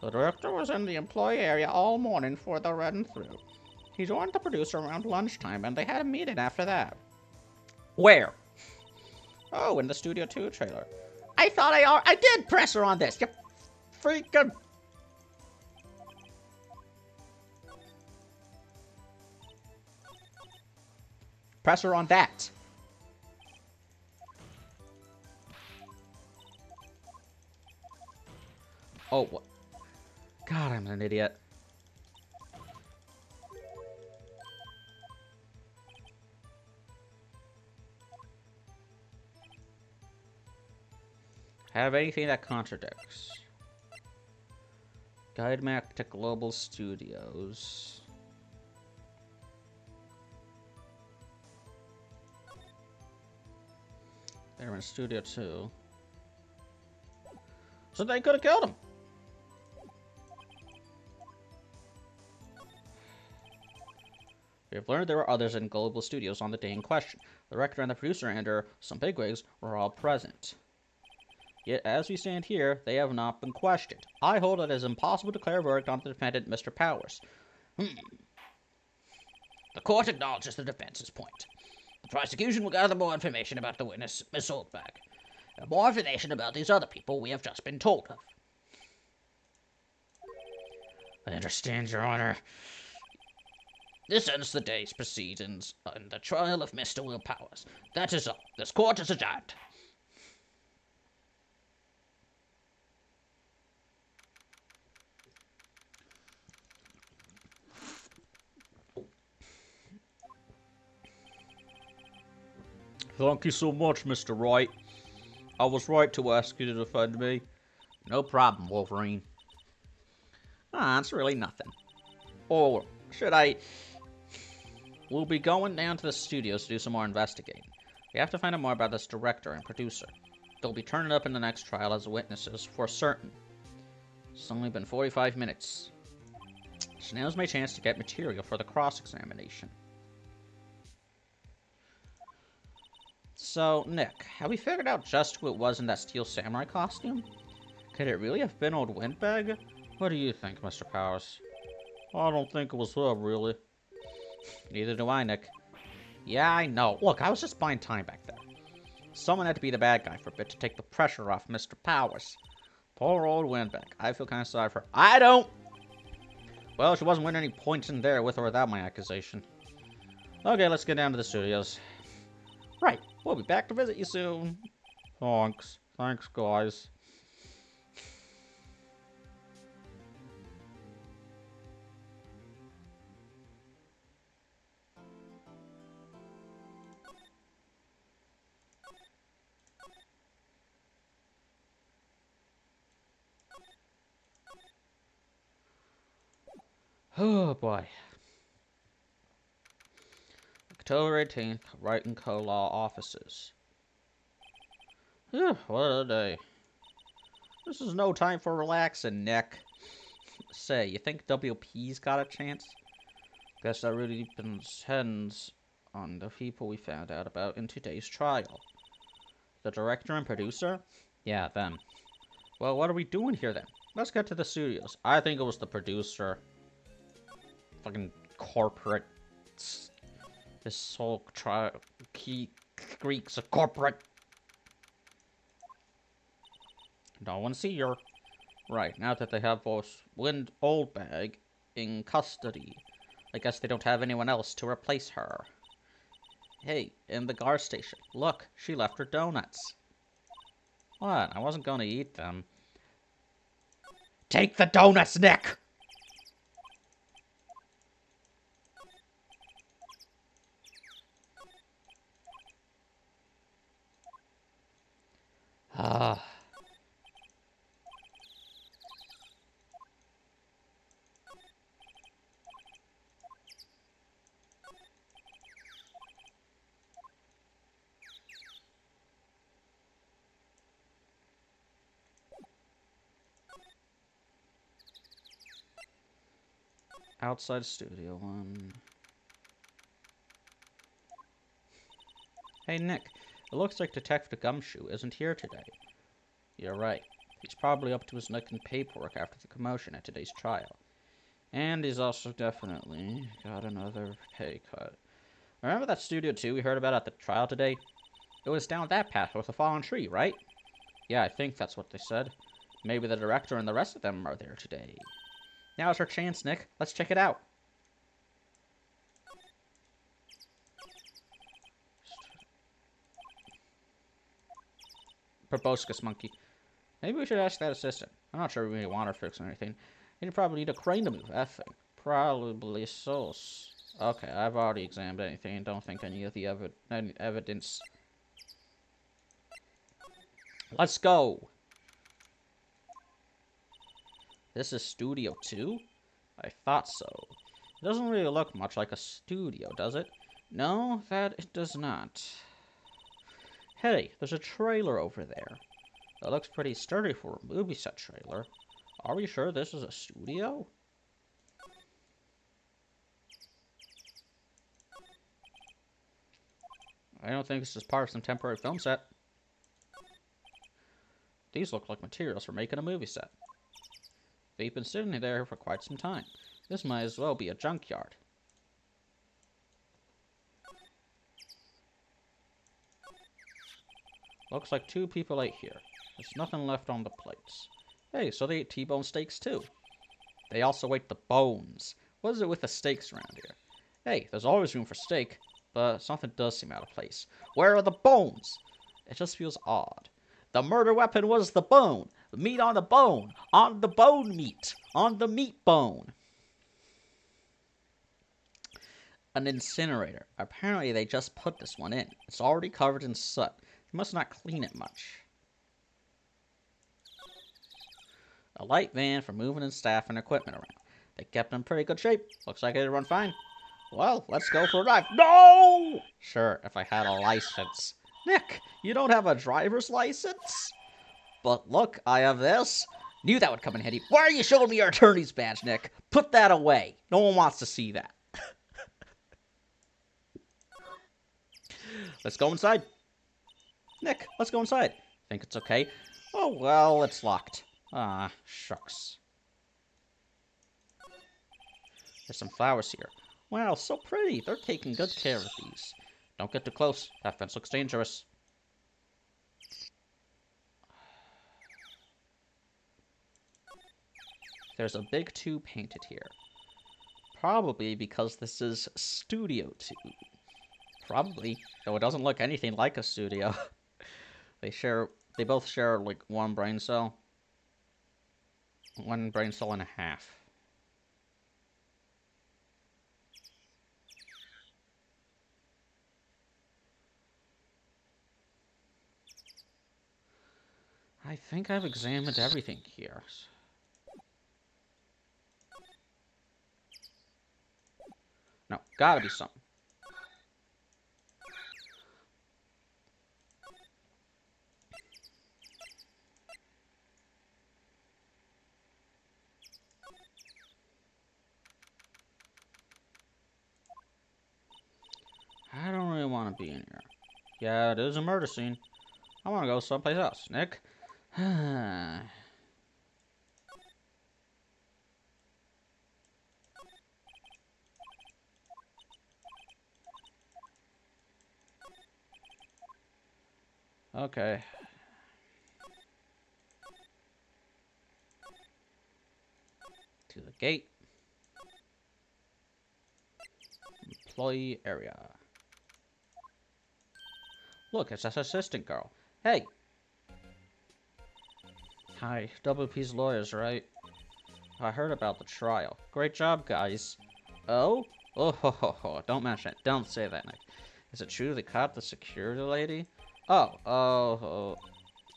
The director was in the employee area all morning for the run-through. He joined the producer around lunchtime, and they had a meeting after that.
Where?
Oh, in the Studio 2 trailer. I thought I did press her on this, you freaking...
Press her on that. Oh, what? God, I'm an idiot. Have anything that contradicts. Guide map to Global Studios. They're in Studio 2. So they could have killed him. We have learned there were others in Global Studios on the day in question. The director and the producer and some bigwigs were all present. Yet, as we stand here, they have not been questioned. I hold it as impossible to declare a verdict on the defendant, Mr. Powers.
The court acknowledges the defense's point. The prosecution will gather more information about the witness, Miss Oldback. And more information about these other people we have just been told of. I understand, Your Honor. This ends the day's proceedings in the trial of Mr. Will Powers. That is all. This court is adjourned.
Thank you so much, Mr. Wright. I was right to ask you to defend me.
No problem, Wolverine. It's really nothing. Or should I... We'll be going down to the studios to do some more investigating. We have to find out more about this director and producer. They'll be turning up in the next trial as witnesses for certain. It's only been 45 minutes. So now's my chance to get material for the cross-examination. So, Nick, have we figured out just who it was in that steel samurai costume? Could it really have been old Windbag? What do you think, Mr. Powers? I don't think it was her, really. Neither do I, Nick. Yeah, I know. Look, I was just buying time back there. Someone had to be the bad guy for a bit to take the pressure off Mr. Powers. Poor old Windbag. I feel kind of sorry for her. I don't! Well, she wasn't winning any points in there with or without my accusation. Okay, let's get down to the studios. Right, we'll be back to visit you soon. Thanks. Thanks, guys. Oh, boy. October 18th, Wright & Co. Law Offices. What a day. This is no time for relaxing, Nick. Say, you think WP's got a chance? Guess that really depends on the people we found out about in today's trial. The director and producer? Yeah, them. Well, what are we doing here then? Let's get to the studios. I think it was the producer. Fucking corporate. This whole Greek's a corporate. Don't want to see her. Right, now that they have both Oldbag in custody, I guess they don't have anyone else to replace her. Hey, in the guard station, look, she left her donuts. What? I wasn't going to eat them. Take the donuts, Nick! Ah. Outside Studio 1. Hey, Nick. It looks like Detective Gumshoe isn't here today. You're right. He's probably up to his neck in paperwork after the commotion at today's trial. And he's also definitely got another pay cut. Remember that Studio 2 we heard about at the trial today? It was down that path with a fallen tree, right? Yeah, I think that's what they said. Maybe the director and the rest of them are there today. Now's our chance, Nick. Let's check it out. Proboscis monkey. Maybe we should ask that assistant. I'm not sure we really want her fix or anything. You'd probably need a crane to move that thing. Probably so. Okay, I've already examined anything and don't think any of the evidence. Let's go. This is Studio 2? I thought so. It doesn't really look much like a studio, does it? No, that it does not. Hey, there's a trailer over there. It looks pretty sturdy for a movie set trailer. Are we sure this is a studio? I don't think this is part of some temporary film set. These look like materials for making a movie set. They've been sitting there for quite some time. This might as well be a junkyard. Looks like 2 people ate here. There's nothing left on the plates. Hey, so they ate T-bone steaks too. They also ate the bones. What is it with the steaks around here? Hey, there's always room for steak, but something does seem out of place. Where are the bones? It just feels odd. The murder weapon was the bone. The meat on the bone. On the bone meat. On the meat bone. An incinerator. Apparently they just put this one in. It's already covered in soot. You must not clean it much. A light van for moving and staff and equipment around. They kept in pretty good shape. Looks like it'd run fine. Well, let's go for a drive. No! Sure, if I had a license. Nick, you don't have a driver's license? But look, I have this. Knew that would come in handy. Why are you showing me your attorney's badge, Nick? Put that away. No one wants to see that. Let's go inside. Nick, let's go inside. Think it's okay? Oh, well, it's locked. Ah, shucks. There's some flowers here. Wow, so pretty. They're taking good care of these. Don't get too close. That fence looks dangerous. There's a big 2 painted here. Probably because this is Studio 2. Probably, though it doesn't look anything like a studio. They both share like one brain cell. 1 brain cell and a half. I think I've examined everything here. No, gotta be something. I don't really want to be in here. Yeah, it is a murder scene. I want to go someplace else, Nick. Okay. To the gate. Employee area. Look, it's that assistant girl. Hey! Hi, WP's lawyers, right? I heard about the trial. Great job, guys. Oh? Oh, ho, ho, ho. Don't mention it. Don't say that, Nick. Is it true they caught the security lady? Oh.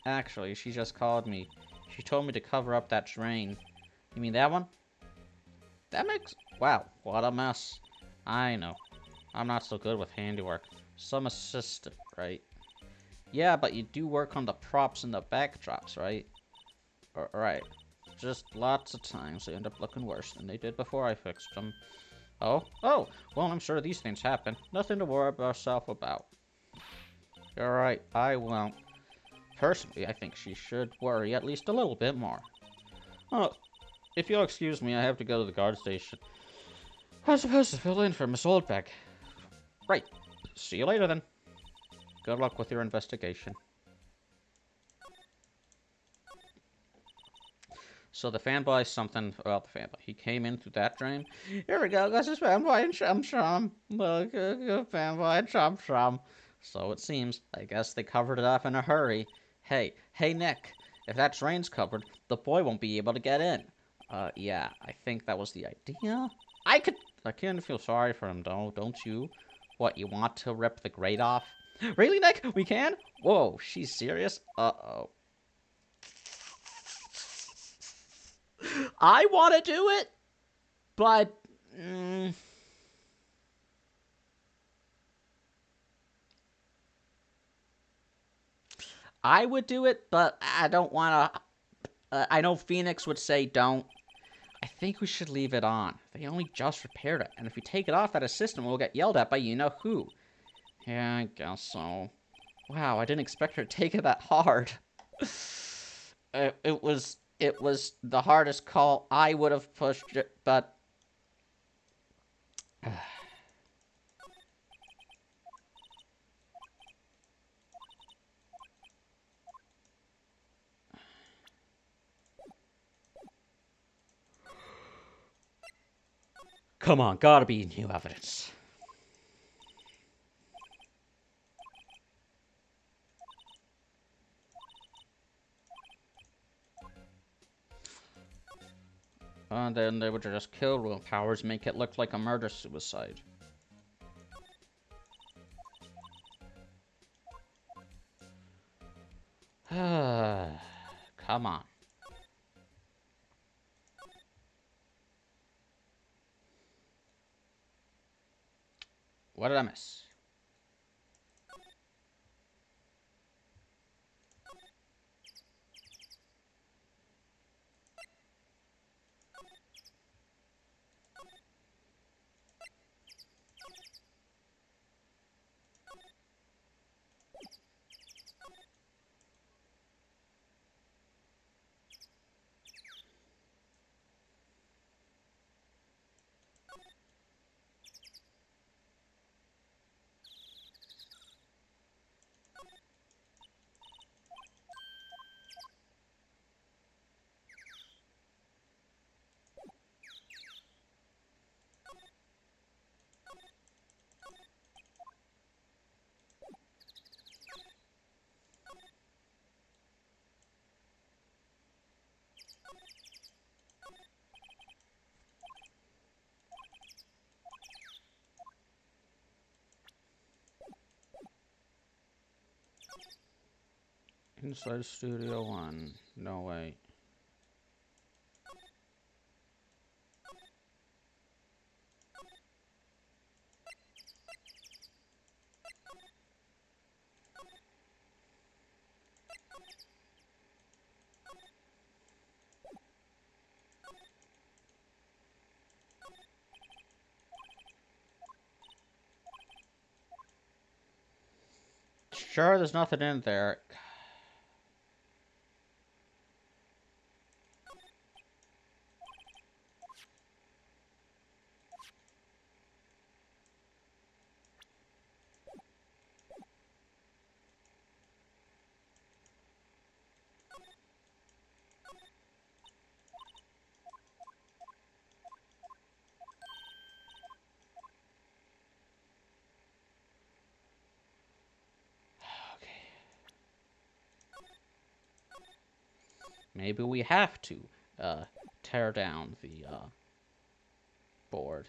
Actually, she just called me. She told me to cover up that drain. You mean that one? That makes... Wow, what a mess. I know. I'm not so good with handiwork. Some assistant, right? Yeah, but you do work on the props and the backdrops, right? Right. Just lots of times they end up looking worse than they did before I fixed them. Oh? Well, I'm sure these things happen. Nothing to worry yourself about. You're right, I won't. Personally, I think she should worry at least a little bit more. Oh, if you'll excuse me, I have to go to the guard station. I'm supposed to fill in for Miss Oldbeck. Right. See you later, then. Good luck with your investigation. So the fanboy something about the fanboy. He came in through that drain. Here we go. This is fanboy and chum. Look, fanboy and chum. So it seems. I guess they covered it up in a hurry. Hey, Nick. If that drain's covered, the boy won't be able to get in. Yeah, I think that was the idea. I kind of feel sorry for him, though, don't you? What, you want to rip the grate off? Really, Nick? We can? Whoa, she's serious? Uh-oh. I want to do it, but... I would do it, but I don't want to... I know Phoenix would say don't. I think we should leave it on. They only just repaired it, and if we take it off, that assistant will get yelled at by you-know-who. Yeah, I guess so. Wow, I didn't expect her to take it that hard. It was the hardest call. I would have pushed it, but... Come on, gotta be new evidence. And then they would just kill Will Powers, make it look like a murder-suicide. Come on. What did I miss? Inside Studio 1. No, wait. Sure, there's nothing in there. Maybe we have to tear down the board.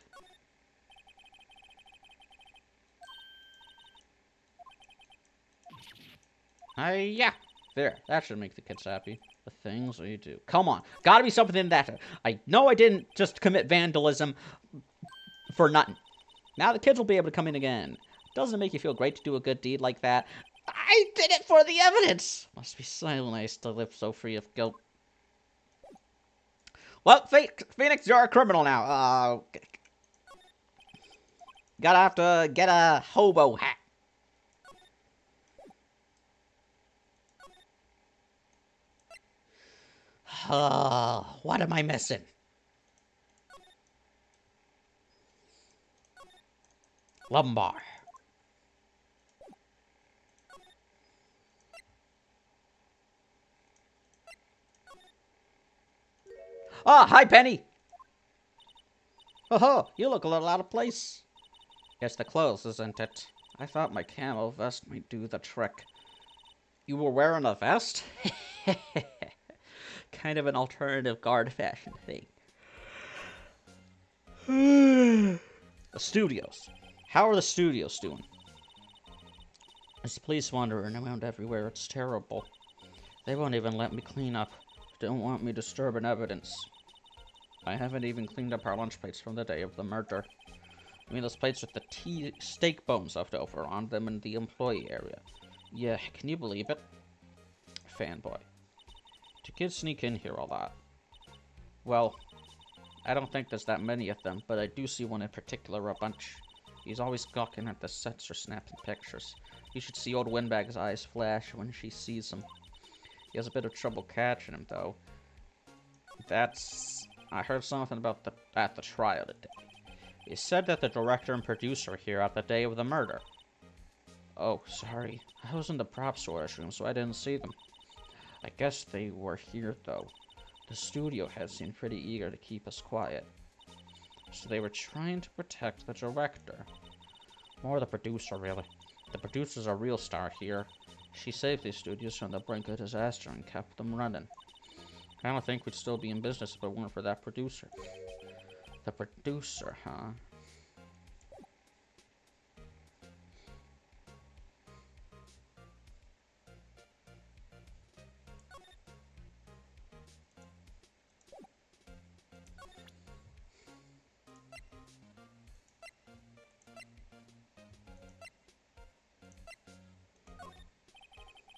Yeah. There. That should make the kids happy. The things we do. Come on. Gotta be something in that. I know I didn't just commit vandalism for nothing. Now the kids will be able to come in again. Doesn't it make you feel great to do a good deed like that? I did it for the evidence! Must be so nice to live so free of guilt. Well, Phoenix, you're a criminal now. Gotta have to get a hobo hat. What am I missing? Lumbar. Ah, hi, Penny. Oh, you look a little out of place. It's the clothes, isn't it? I thought my camo vest might do the trick. You were wearing a vest? Kind of an alternative guard fashion thing. The studios. How are the studios doing? There's police wandering around everywhere. It's terrible. They won't even let me clean up. Don't want me disturbing evidence. I haven't even cleaned up our lunch plates from the day of the murder. I mean, those plates with the steak bones left over on them in the employee area. Yeah, can you believe it? Fanboy. Do kids sneak in here a lot? Well, I don't think there's that many of them, but I do see one in particular a bunch. He's always gawking at the sets or snapping pictures. You should see old Windbag's eyes flash when she sees him. He has a bit of trouble catching him, though. I heard something about at the trial today. It said that the director and producer were here at the day of the murder. Oh, sorry. I was in the prop storage room, so I didn't see them. I guess they were here, though. The studio head seemed pretty eager to keep us quiet. So they were trying to protect the director. More the producer, really. The producer's a real star here. She saved these studios from the brink of disaster and kept them running. I don't think we'd still be in business if it weren't for that producer. The producer, huh?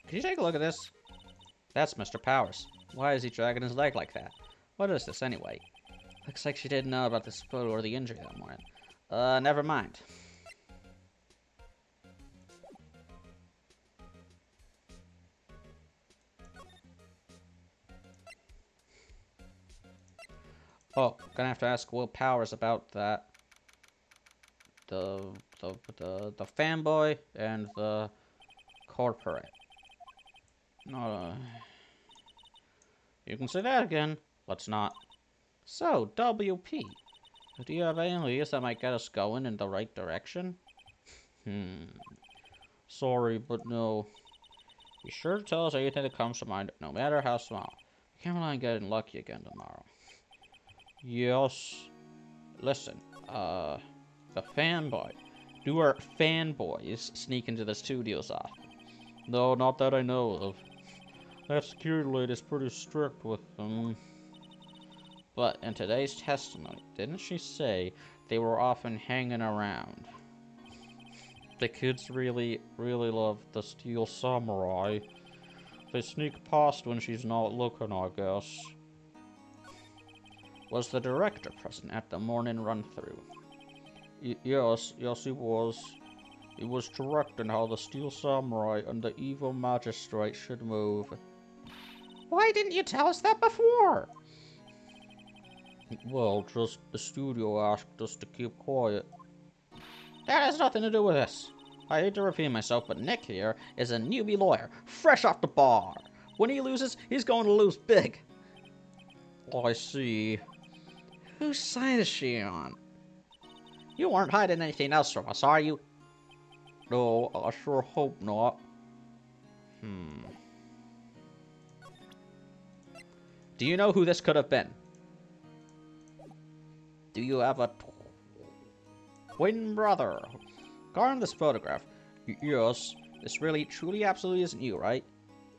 Can you take a look at this? That's Mr. Powers. Why is he dragging his leg like that? What is this, anyway? Looks like she didn't know about this photo or the injury that morning. Never mind. Oh, gonna have to ask Will Powers about that. The fanboy and the corporate. No, you can say that again. Let's not. So, WP, do you have any ideas that might get us going in the right direction? Sorry, but no. Be sure to tell us anything that comes to mind, no matter how small. I can't rely on getting lucky again tomorrow. Yes. Listen, the fanboy. Do our fanboys sneak into the studios often? No, not that I know of.
That security lady's pretty strict with them.
But in today's testimony, didn't she say they were often hanging around?
The kids really love the Steel Samurai. They sneak past when she's not looking, I guess.
Was the director present at the morning run-through?
Yes, he was. He was directing how the Steel Samurai and the evil magistrate should move.
Why didn't you tell us that before?
Well, just the studio asked us to keep quiet.
That has nothing to do with this. I hate to repeat myself, but Nick here is a newbie lawyer, fresh off the bar. When he loses, he's going to lose big.
I see.
Whose side is she on? You weren't hiding anything else from us, are you?
No, I sure hope not.
Do you know who this could have been? Do you have a twin brother? Regarding this photograph,
Yes.
this really, truly, absolutely isn't you, right?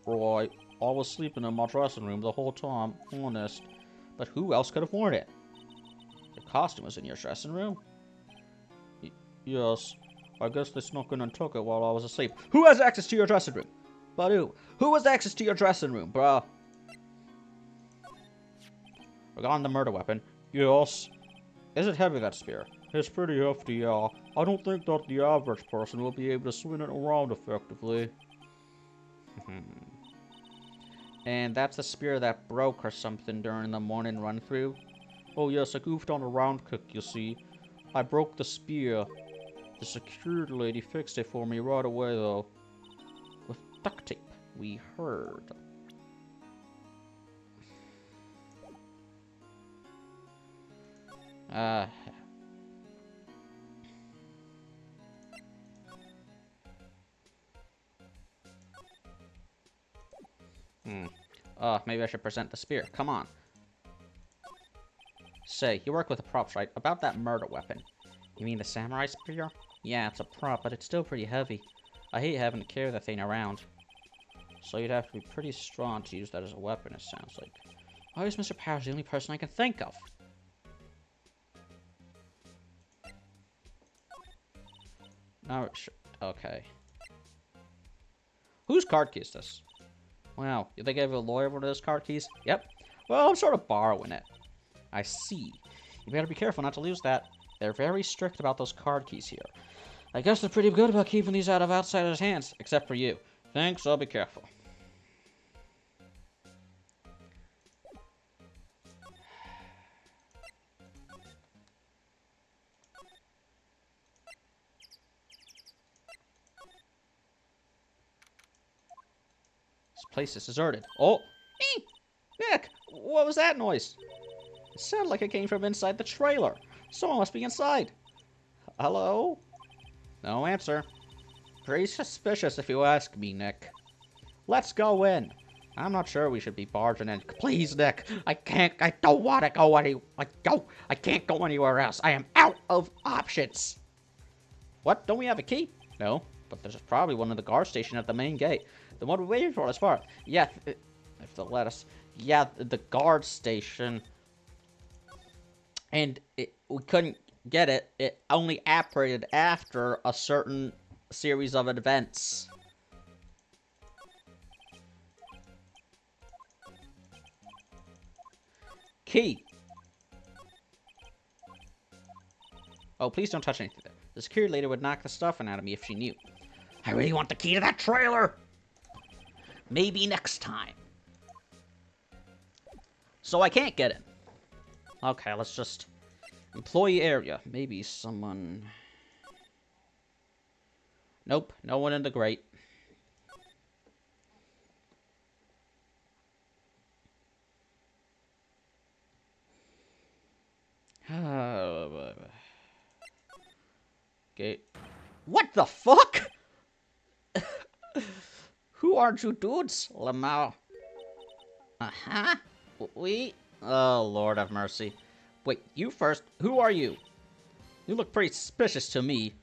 Right. I was sleeping in my dressing room the whole time, honest.
But who else could have worn it? Your costume was in your dressing room?
Yes. I guess they snuck in and took it while I was asleep.
Who has access to your dressing room? But who has access to your dressing room, bruh? Regarding the murder weapon,
Yes.
is it heavy, that spear?
It's pretty hefty, yeah. I don't think that the average person will be able to swing it around effectively.
And that's the spear that broke or something during the morning run-through?
Oh yes, I goofed on a round kick, you see. I broke the spear. The security lady fixed it for me right away, though.
With duct tape, we heard. Maybe I should present the spear. Come on. Say, you work with the props, right? About that murder weapon. You mean the samurai spear? Yeah, it's a prop, but it's still pretty heavy. I hate having to carry the thing around. So you'd have to be pretty strong to use that as a weapon, it sounds like. Why is Mr. Powers the only person I can think of? No, okay. Whose card key is this? Wow, they gave a lawyer one of those card keys? Yep. Well, I'm sort of borrowing it. I see. You better be careful not to lose that. They're very strict about those card keys here. I guess they're pretty good about keeping these out of outsiders' hands, except for you. Thanks, I'll be careful. This place is deserted. Oh! Hey! Nick! What was that noise? It sounded like it came from inside the trailer. Someone must be inside. Hello? No answer. Pretty suspicious if you ask me, Nick. Let's go in. I'm not sure we should be barging in. Please, Nick. I don't want to go I can't go anywhere else. I am out of options. What? Don't we have a key? No, but there's probably one in the guard station at the main gate. The one we're waiting for is far. Yeah, if they'll let us. Yeah, the guard station. And we couldn't get it. It only operated after a certain series of events. Key. Oh, please don't touch anything there. The security lady would knock the stuffing out of me if she knew. I really want the key to that trailer. Maybe next time. So I can't get in. Okay, let's just... Employee area. Maybe someone... Nope, no one in the grate. Gate. What the fuck? Who are you dudes, Lamau? Uh-huh. We... Oh, Lord have mercy. Wait, you first. Who are you? You look pretty suspicious to me.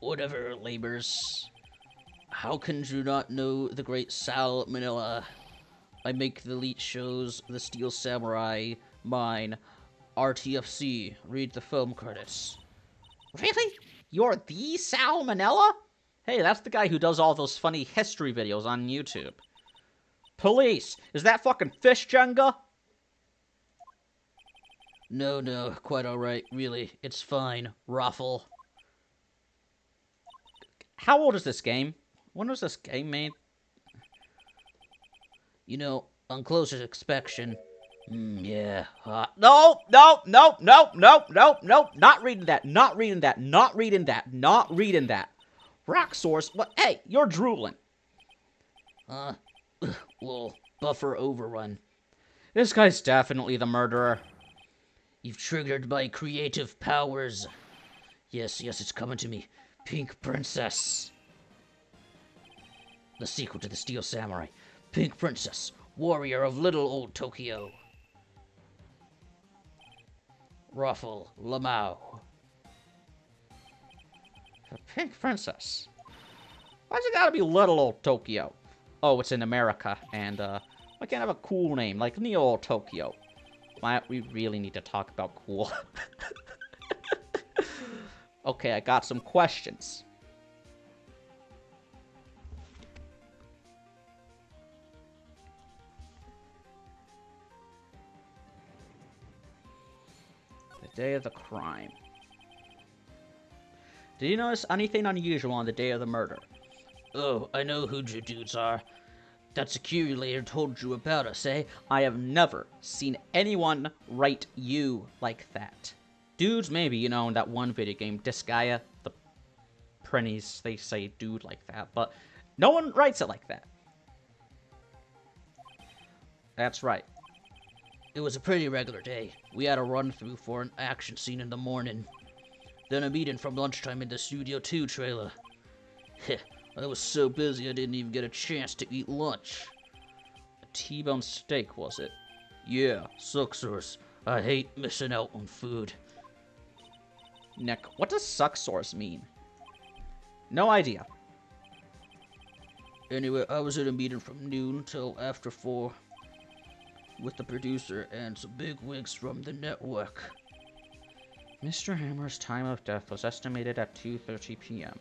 Whatever, labors.
How can you not know the great Sal Manila? I make the elite shows, The Steel Samurai, mine, RTFC, read the film credits.
Really? You're the Salmonella? Hey, that's the guy who does all those funny history videos on YouTube. Police, is that fucking fish Jenga?
No, quite alright, really. It's fine. Raffle.
How old is this game? When was this game made?
You know, on closer inspection. Yeah, hot.
No! Not reading that. Rock source? What? Hey, you're drooling.
Well, buffer overrun.
This guy's definitely the murderer.
You've triggered my creative powers. Yes, it's coming to me. Pink Princess. The sequel to the Steel Samurai. Pink Princess, warrior of little old Tokyo. Ruffle, Lamau.
The Pink Princess. Why's it gotta be little old Tokyo? Oh, it's in America, and, why can't I have a cool name, like Neo Old Tokyo? Why, we really need to talk about cool. Okay, I got some questions. The day of the crime. Did you notice anything unusual on the day of the murder?
Oh, I know who you dudes are. That security layer told you about us, eh?
I have never seen anyone write you like that. Dudes, maybe, you know, in that one video game, Disgaea, the Prennies, they say dude like that, but no one writes it like that. That's right.
It was a pretty regular day. We had a run-through for an action scene in the morning. Then a meeting from lunchtime in the Studio 2 trailer. Heh, I was so busy I didn't even get a chance to eat lunch.
A T-bone steak, was it?
Yeah, success. I hate missing out on food.
Nick, what does suck source mean? No idea.
Anyway, I was in a meeting from noon till after 4 with the producer and some big wigs from the network.
Mr. Hammer's time of death was estimated at 2:30 p.m.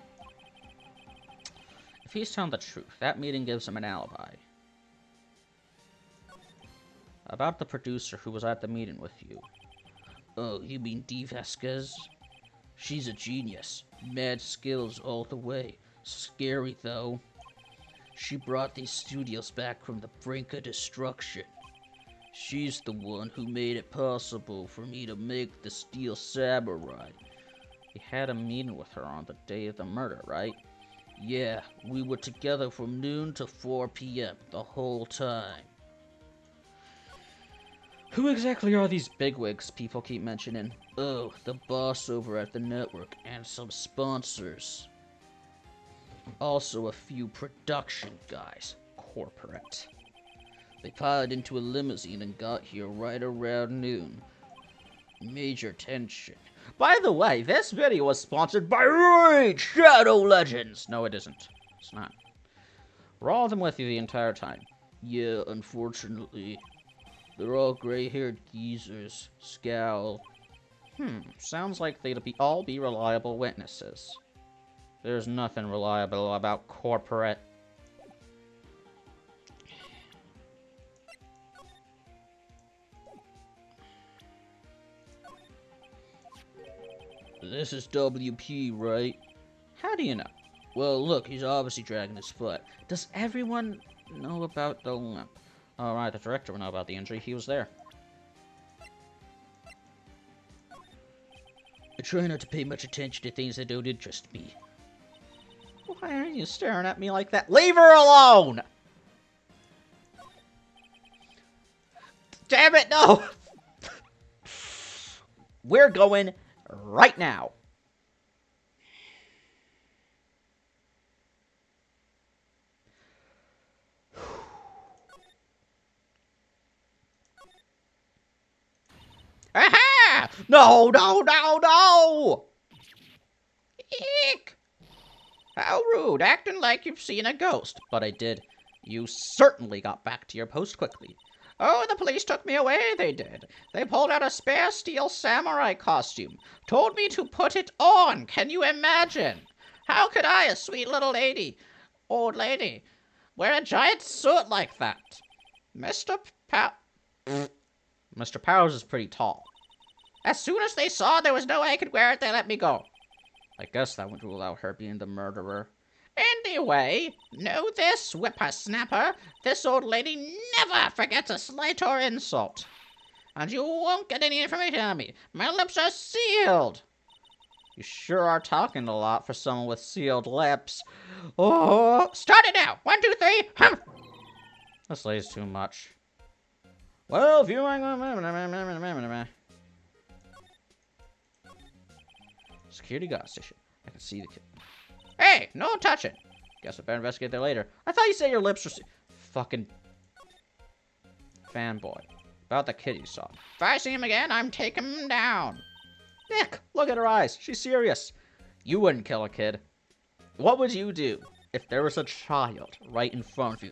If he's telling the truth, that meeting gives him an alibi. About the producer who was at the meeting with you.
Oh, you mean Dee Vasquez? She's a genius. Mad skills all the way. Scary, though. She brought these studios back from the brink of destruction. She's the one who made it possible for me to make the Steel Samurai.
You had a meeting with her on the day of the murder, right?
Yeah, we were together from noon to 4 p.m. the whole time.
Who exactly are these bigwigs people keep mentioning?
Oh, the boss over at the network and some sponsors. Also a few production guys.
Corporate.
They piled into a limousine and got here right around noon. Major tension.
By the way, this video was sponsored by Wright Shadow Legends. No, it isn't. It's not. Were all of them with you the entire time?
Yeah, unfortunately. They're all gray-haired geezers. Scowl.
Sounds like they'd all be reliable witnesses. There's nothing reliable about corporate.
This is WP, right?
How do you know?
Well, look, he's obviously dragging his foot.
Does everyone know about the limp? Alright, the director will know about the injury. He was there.
I try not to pay much attention to things that don't interest me.
Why are you staring at me like that? Leave her alone! Damn it, no! We're going right now. Aha! No! Eek! How rude, acting like you've seen a ghost. But I did. You certainly got back to your post quickly. Oh, the police took me away, they did. They pulled out a spare steel samurai costume. Told me to put it on. Can you imagine? How could I, a sweet little old lady, wear a giant suit like that? Mr. Mr. Powers is pretty tall. As soon as they saw there was no way I could wear it, they let me go. I guess that would rule out her being the murderer. Anyway, know this, whippersnapper. This old lady never forgets a slight or insult. And you won't get any information on me. My lips are sealed. You sure are talking a lot for someone with sealed lips. Oh, start it now. 1, 2, 3. This lady's too much. Well, viewing... Security guard station. I can see the kid. Hey, no touching. Guess I better investigate that later. I thought you said your lips were... Fucking... fanboy. About the kid you saw. If I see him again, I'm taking him down. Nick, look at her eyes. She's serious. You wouldn't kill a kid. What would you do if there was a child right in front of you?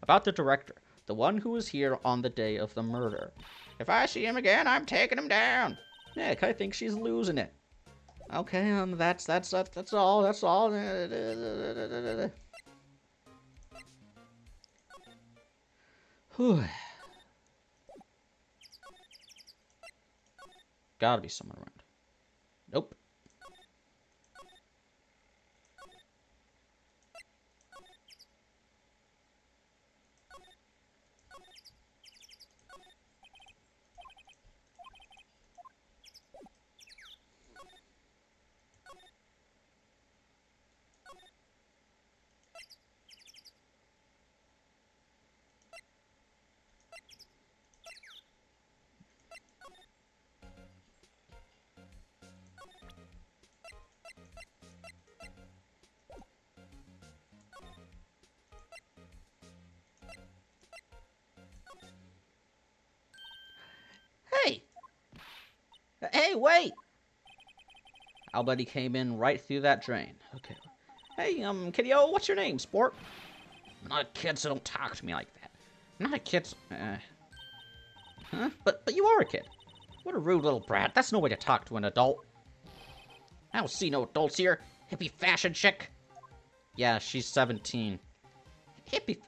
About the director. The one who was here on the day of the murder. If I see him again, I'm taking him down. Nick, I think she's losing it. Okay, that's all. That's all. Whew. Gotta be someone around. Nope. Hey, wait! I'll bet he came in right through that drain. Okay. Hey, kiddo, what's your name, sport? I'm not a kid, so don't talk to me like that. I'm not a kid, Huh? But you are a kid. What a rude little brat. That's no way to talk to an adult. I don't see no adults here. Hippie fashion chick. Yeah, she's 17. Hippie...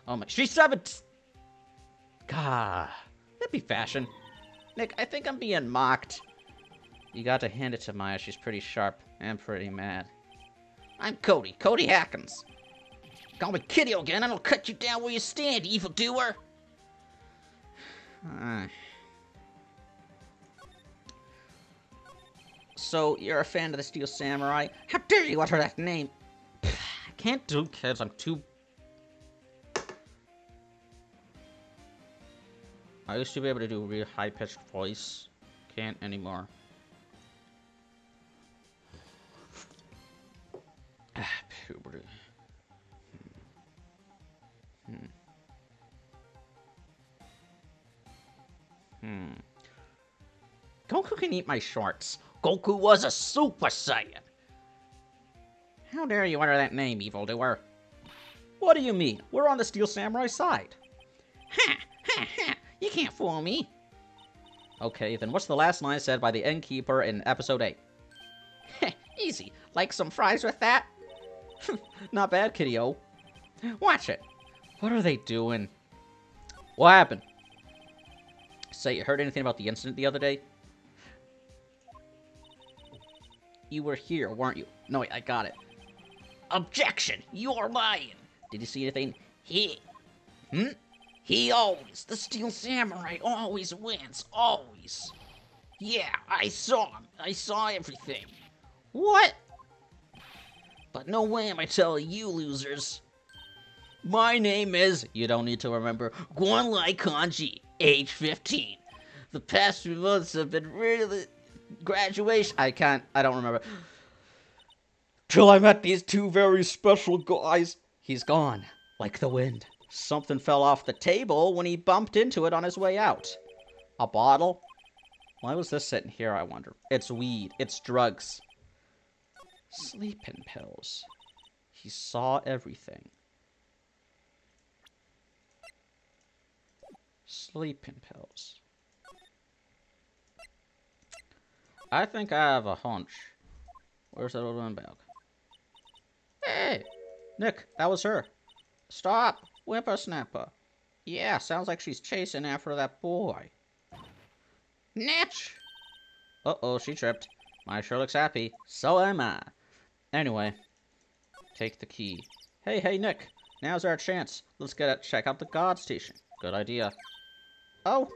Oh my... She's 17... God. Hippie fashion. Nick, I think I'm being mocked. You got to hand it to Maya. She's pretty sharp and pretty mad. I'm Cody. Cody Hackins. Call me Kiddo again and I'll cut you down where you stand, evildoer. So, you're a fan of the Steel Samurai? How dare you utter that name? I can't do kids. I'm too... I used to be able to do a real high-pitched voice. Can't anymore. Puberty. Goku can eat my shorts. Goku was a Super Saiyan. How dare you utter that name, evildoer? What do you mean? We're on the Steel Samurai side. Ha! Ha! Ha! You can't fool me. Okay, then what's the last line said by the innkeeper in episode 8? Easy. Like some fries with that? Not bad, kiddo. Watch it. What are they doing? What happened? Say, you heard anything about the incident the other day? You were here, weren't you? No, wait, I got it. Objection! You're lying! Did you see anything? He always, the Steel Samurai always wins, always. Yeah, I saw him. I saw everything. What? But no way am I telling you losers. My name is, you don't need to remember, Guanlai Kanji, age 15. The past few months have been really... Graduation... I don't remember. Till I met these two very special guys. He's gone, like the wind. Something fell off the table when he bumped into it on his way out. A bottle? Why was this sitting here, I wonder? It's weed. It's drugs. Sleeping pills. He saw everything. Sleeping pills. I think I have a hunch. Where's that old woman back? Hey! Nick, that was her. Stop! Whippersnapper. Yeah, sounds like she's chasing after that boy. Natch! Uh-oh, she tripped. My sure looks happy. So am I. Anyway, take the key. Hey, Nick. Now's our chance. Let's check out the guard station. Good idea. Oh,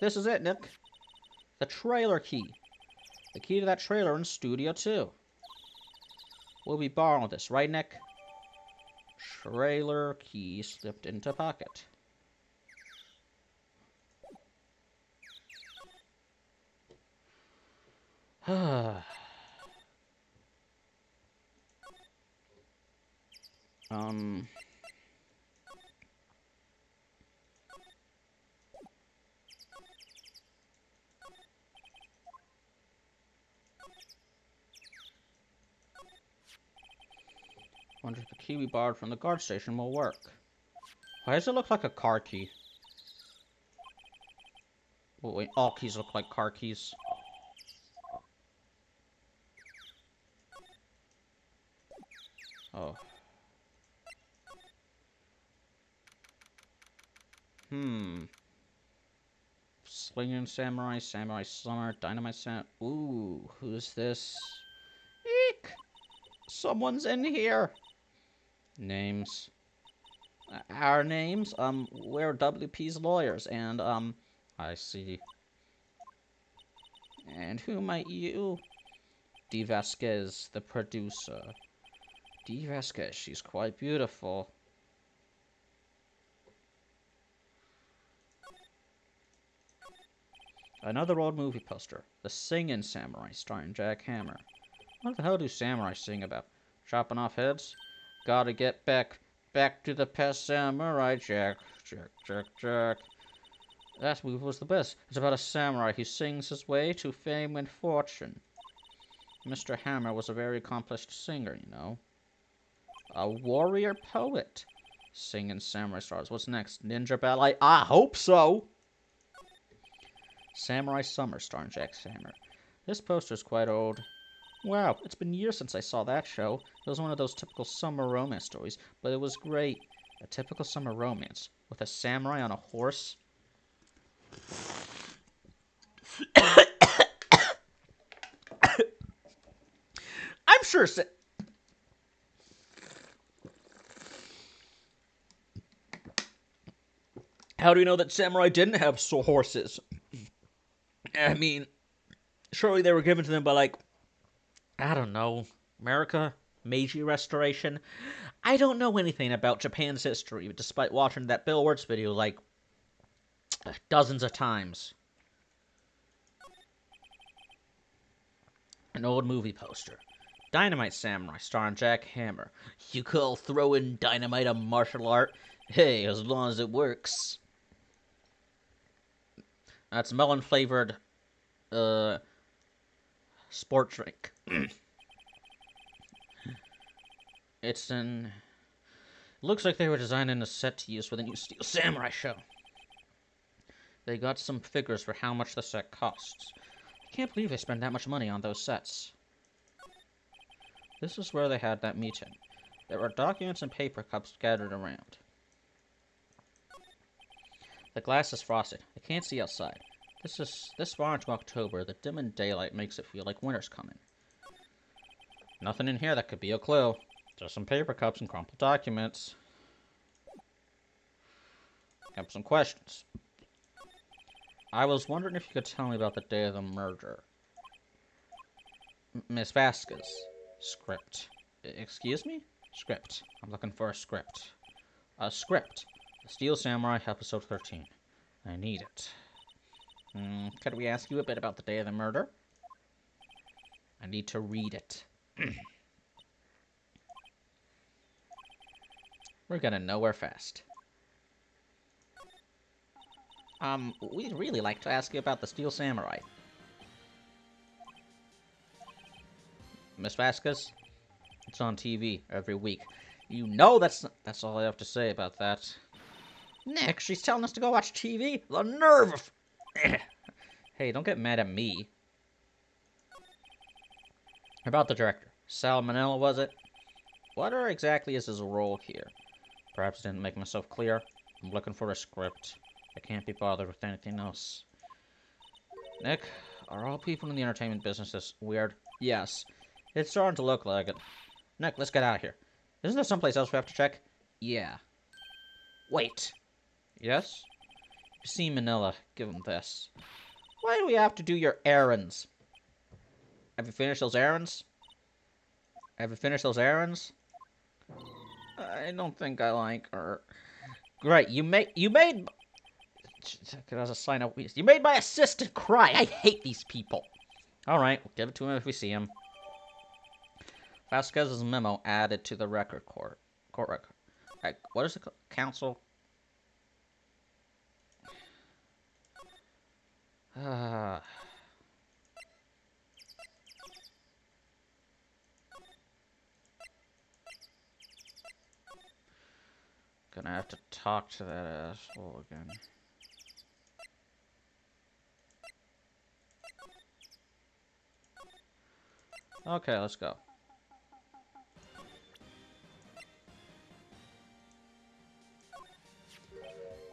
this is it, Nick. The trailer key. The key to that trailer in Studio 2. We'll be borrowing this, right, Nick? Trailer key slipped into pocket. Wonder if the key we borrowed from the guard station will work. Why does it look like a car key? Wait, all keys look like car keys. Oh. Slinging Samurai, Samurai Summer, Dynamite Sam. Ooh, who's this? Eek! Someone's in here. Names. Our names? We're WP's lawyers, and, I see. And who might you? Dee Vasquez, the producer. Dee Vasquez, she's quite beautiful. Another old movie poster. The Singing Samurai, starring Jack Hammer. What the hell do samurai sing about? Chopping off heads? Gotta get back to the past samurai, Jack. That movie was the best. It's about a samurai who sings his way to fame and fortune. Mr. Hammer was a very accomplished singer, you know. A warrior poet. Singing samurai stars. What's next? Ninja ballet? I hope so! Samurai Summer, starring Jack Hammer. This poster's quite old. Wow, it's been years since I saw that show. It was one of those typical summer romance stories, but it was great. A typical summer romance with a samurai on a horse. I'm sure. How do you know that samurai didn't have horses? I mean, surely they were given to them by, like, I don't know, America? Meiji Restoration? I don't know anything about Japan's history, despite watching that Bill Wirtz video, like, dozens of times. An old movie poster. Dynamite Samurai, starring Jack Hammer. You call throwing dynamite a martial art? Hey, as long as it works. That's melon-flavored, sport drink. It's an... Looks like they were designing a set to use for the new Steel Samurai show. They got some figures for how much the set costs. I can't believe they spent that much money on those sets. This is where they had that meeting. There were documents and paper cups scattered around. The glass is frosted. I can't see outside. This far into October, the dim and daylight makes it feel like winter's coming. Nothing in here that could be a clue. Just some paper cups and crumpled documents. Got some questions. I was wondering if you could tell me about the day of the murder. Miss Vasquez. Script. Excuse me? Script. I'm looking for a script. A script. Steel Samurai, episode 13. I need it. Could we ask you a bit about the day of the murder? I need to read it. We're gonna nowhere fast. We'd really like to ask you about the Steel Samurai. Miss Vasquez? It's on TV every week. You know that's all I have to say about that.
Nick, she's telling us to go watch TV? The nerve of...
Hey, don't get mad at me. About the director. Salmonella, was it? What exactly is his role here? Perhaps didn't make myself clear. I'm looking for a script. I can't be bothered with anything else. Nick, are all people in the entertainment business this weird? Yes. It's starting to look like it. Nick, let's get out of here. Isn't there someplace else we have to check? Yeah. Wait. Yes? You see Manila, give him this. Why do we have to do your errands? Have you finished those errands? Have you finished those errands? I don't think I like her. Great, you made... As a sign up, you made my assistant cry. I hate these people. Alright, we'll give it to him if we see him. Vasquez's memo added to the record court record. Right, what is the council? Gonna have to talk to that asshole again. Okay, let's go.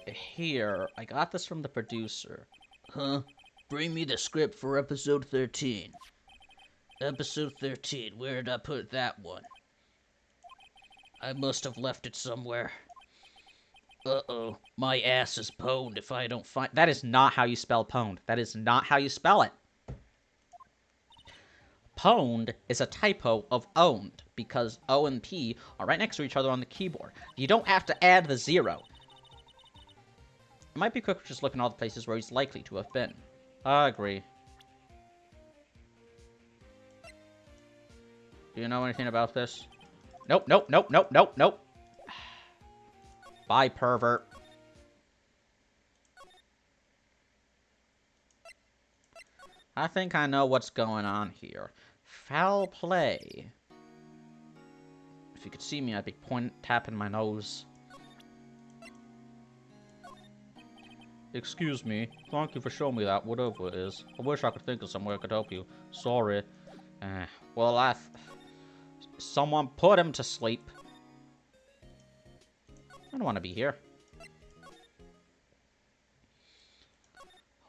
Here, I got this from the producer.
Huh? Bring me the script for episode 13. Episode 13, where did I put that one? I must have left it somewhere. Uh-oh, my ass is pwned if I don't find...
That is not how you spell pwned. That is not how you spell it. Pwned is a typo of owned, because O and P are right next to each other on the keyboard. You don't have to add the 0. It might be quicker just looking at all the places where he's likely to have been. I agree. Do you know anything about this? Nope, nope, nope, nope, nope, nope. Bye, pervert. I think I know what's going on here. Foul play. If you could see me, I'd be tapping my nose. Excuse me. Thank you for showing me that, whatever it is. I wish I could think of somewhere I could help you. Sorry. Well, someone put him to sleep. I don't want to be here.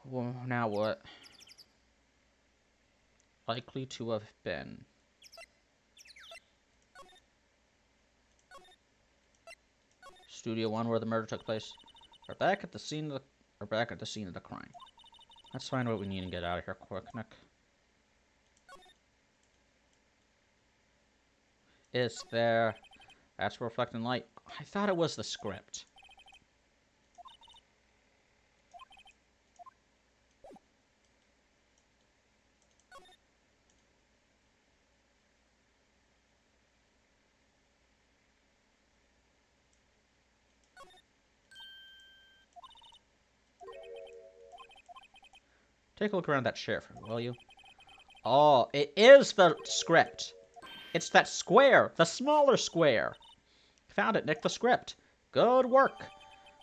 Well, now what? Likely to have been. Studio 1, where the murder took place. We're back at the scene of the crime. Let's find what we need and get out of here quick, Nick. Is there... That's reflecting light. I thought it was the script. Take a look around that sheriff, will you? Oh, it is the script. It's that square, the smaller square. Found it, Nick, the script. Good work.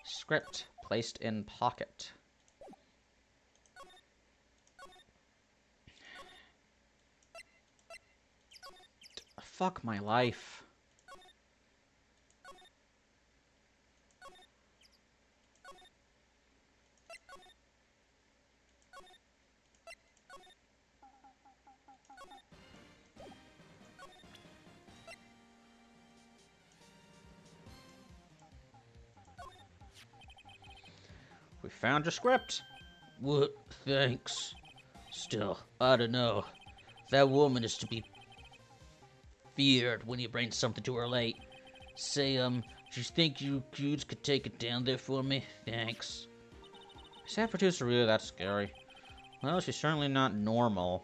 Script placed in pocket. Fuck my life. We found your script.
What? Thanks. Still, I don't know. That woman is to be feared when you bring something to her late. Say, do you think you dudes could take it down there for me? Thanks.
Is that producer really that scary? Well, she's certainly not normal.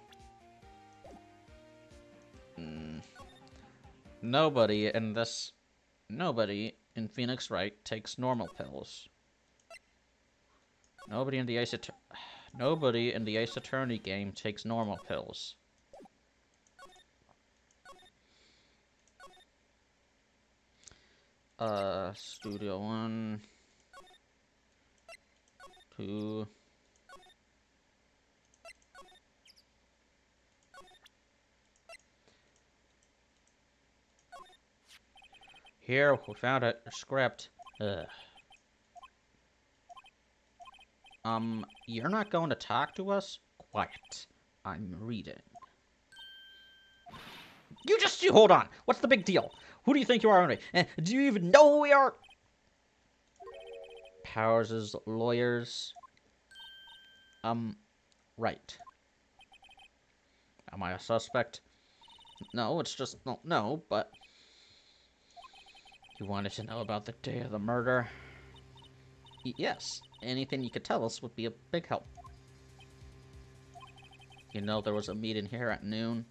Nobody in Phoenix Wright takes normal pills. Nobody in the Ace Attorney game takes normal pills. Studio 1, 2... Here, we found it. A script. Ugh. You're not going to talk to us? Quiet. I'm reading. You hold on. What's the big deal? Who do you think you are anyway? Do you even know who we are? Powers' lawyers. Right. Am I a suspect? No, it's just, no, but... You wanted to know about the day of the murder? Yes. Anything you could tell us would be a big help. You know there was a meeting here at noon?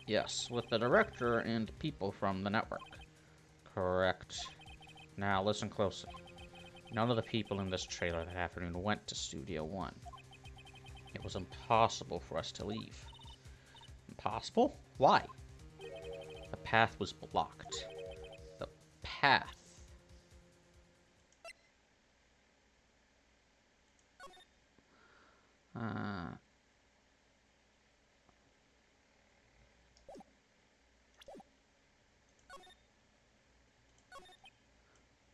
Yes, with the director and people from the network. Correct. Now listen closely. None of the people in this trailer that afternoon went to Studio 1. It was impossible for us to leave. Impossible? Why? The path was blocked. The path.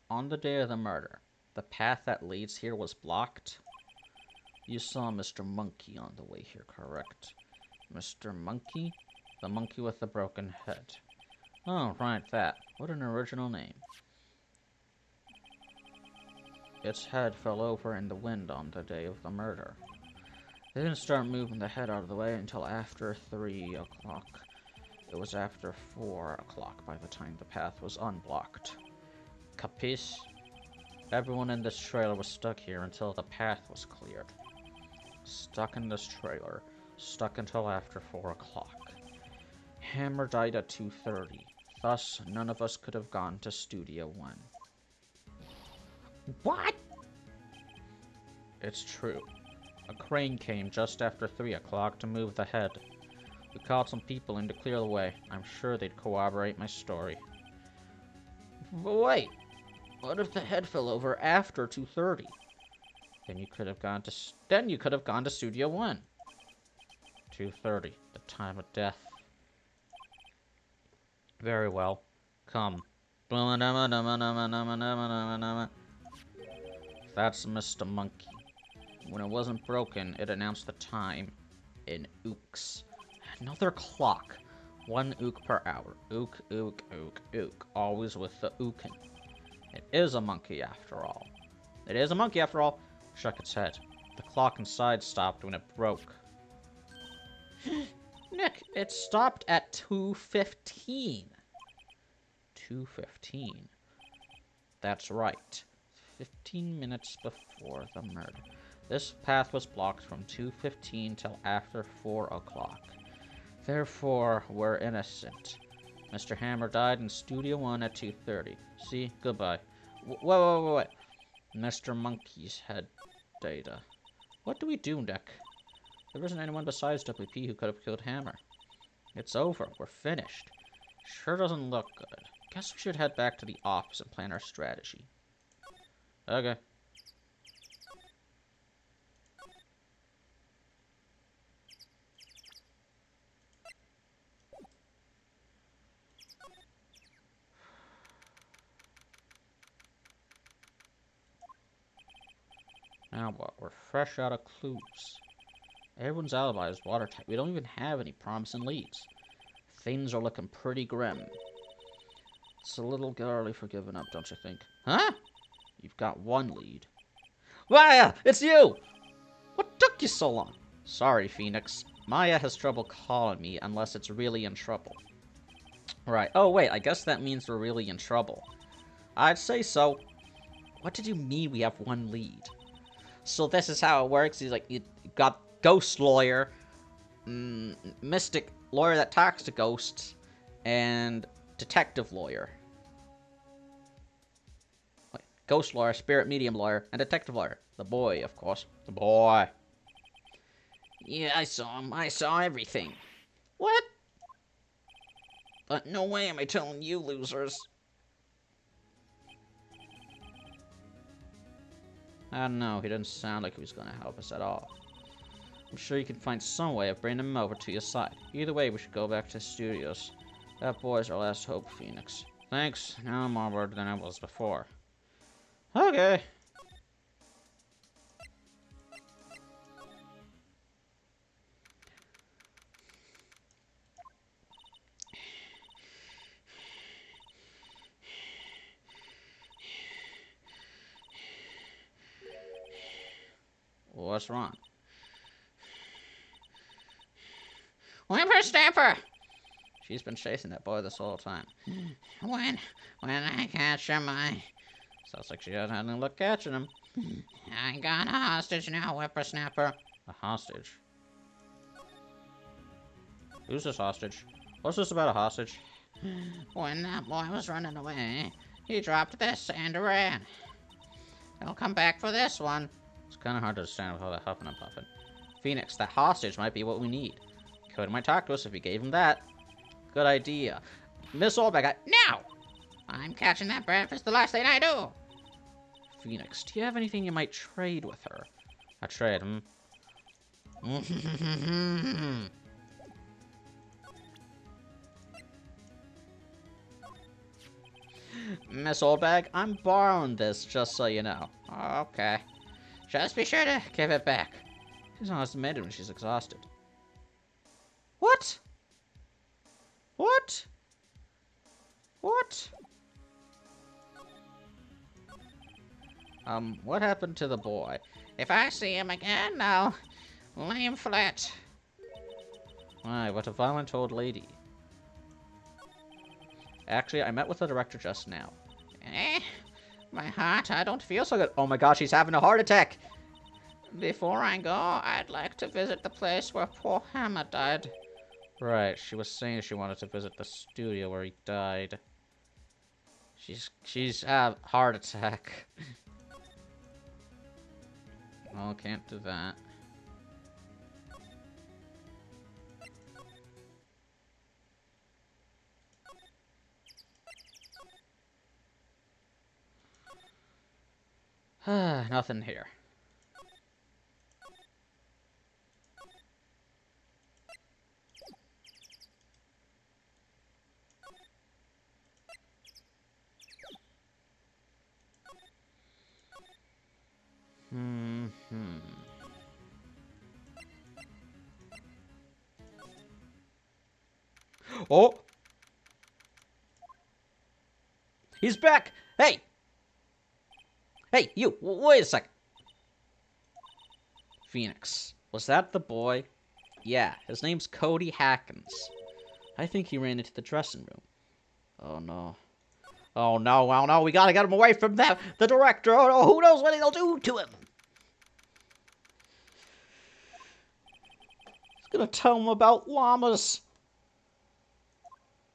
On the day of the murder, the path that leads here was blocked. You saw Mr. Monkey on the way here, correct? Mr. Monkey? The monkey with the broken head. Oh, right, that. What an original name. Its head fell over in the wind on the day of the murder. They didn't start moving the head out of the way until after 3 o'clock. It was after 4 o'clock by the time the path was unblocked. Capiche? Everyone in this trailer was stuck here until the path was cleared. Stuck in this trailer. Stuck until after 4 o'clock. Hammer died at 2:30. Thus, none of us could have gone to Studio 1. What? It's true. A crane came just after 3 o'clock to move the head. We called some people in to clear the way. I'm sure they'd corroborate my story. But wait, what if the head fell over after 2:30? Then you could have gone to Studio 1. 2:30, the time of death. Very well. Come. That's Mr. Monkey. When it wasn't broken, it announced the time in ooks. Another clock. 1 ook per hour. Ook, ook, ook, ook. Always with the ookin. It is a monkey after all. It is a monkey after all. Shook its head. The clock inside stopped when it broke. Nick, it stopped at 2:15. 2:15. That's right. 15 minutes before the murder. This path was blocked from 2:15 till after 4 o'clock. Therefore, we're innocent. Mr. Hammer died in Studio 1 at 2:30. See? Goodbye. Wait. Mr. Monkey's head data. What do we do, Nick? There isn't anyone besides WP who could have killed Hammer. It's over. We're finished. Sure doesn't look good. Guess we should head back to the office and plan our strategy. Okay. Now what? We're fresh out of clues. Everyone's alibi is watertight. We don't even have any promising leads. Things are looking pretty grim. It's a little early for giving up, don't you think? Huh? You've got one lead. Maya! It's you! What took you so long? Sorry, Phoenix. Maya has trouble calling me unless it's really in trouble. Right. Oh, wait. I guess that means we're really in trouble. I'd say so. What did you mean we have one lead? So this is how it works. He's like, you got ghost lawyer, mystic lawyer that talks to ghosts, and detective lawyer. Wait, ghost lawyer, spirit medium lawyer, and detective lawyer. The boy, of course. The boy. Yeah, I saw him. I saw everything. What? But no way am I telling you, losers. I don't know, he didn't sound like he was gonna help us at all. I'm sure you can find some way of bringing him over to your side. Either way, we should go back to the studios. That boy's our last hope, Phoenix. Thanks. Now I'm more worried than I was before. Okay. What's wrong?
Whippersnapper!
She's been chasing that boy this whole time.
When I catch him,
Sounds like she hasn't had any luck catching him.
I got a hostage now, Whippersnapper.
A hostage? Who's this hostage? What's this about a hostage?
When that boy was running away, he dropped this and ran. He'll come back for this one.
It's kind of hard to understand with all that huffing and puffing. Phoenix, that hostage might be what we need. Cody might talk to us if we gave him that. Good idea. Miss Oldback,
Now! I'm catching that brat. It's the last thing I do.
Phoenix, do you have anything you might trade with her? A trade, Miss Oldbag, I'm borrowing this, just so you know.
Okay. Just be sure to give it back.
She's not estimated when she's exhausted. What? What? What? What happened to the boy?
If I see him again, I'll lay him flat.
Why, what a violent old lady. Actually, I met with the director just now.
My heart, I don't feel so
So good. Oh my gosh, he's having a heart attack.
Before I go, I'd like to visit the place where poor Hammer died.
Right, she was saying she wanted to visit the studio where he died. She's had a heart attack. Well, can't do that. Nothing here. Oh! He's back! Hey! Hey, you! Wait a second! Phoenix. Was that the boy? Yeah, his name's Cody Hackins. I think he ran into the dressing room. Oh no. Oh no, oh no, we gotta get him away from the director! Oh no, who knows what he'll do to him! He's gonna tell him about llamas!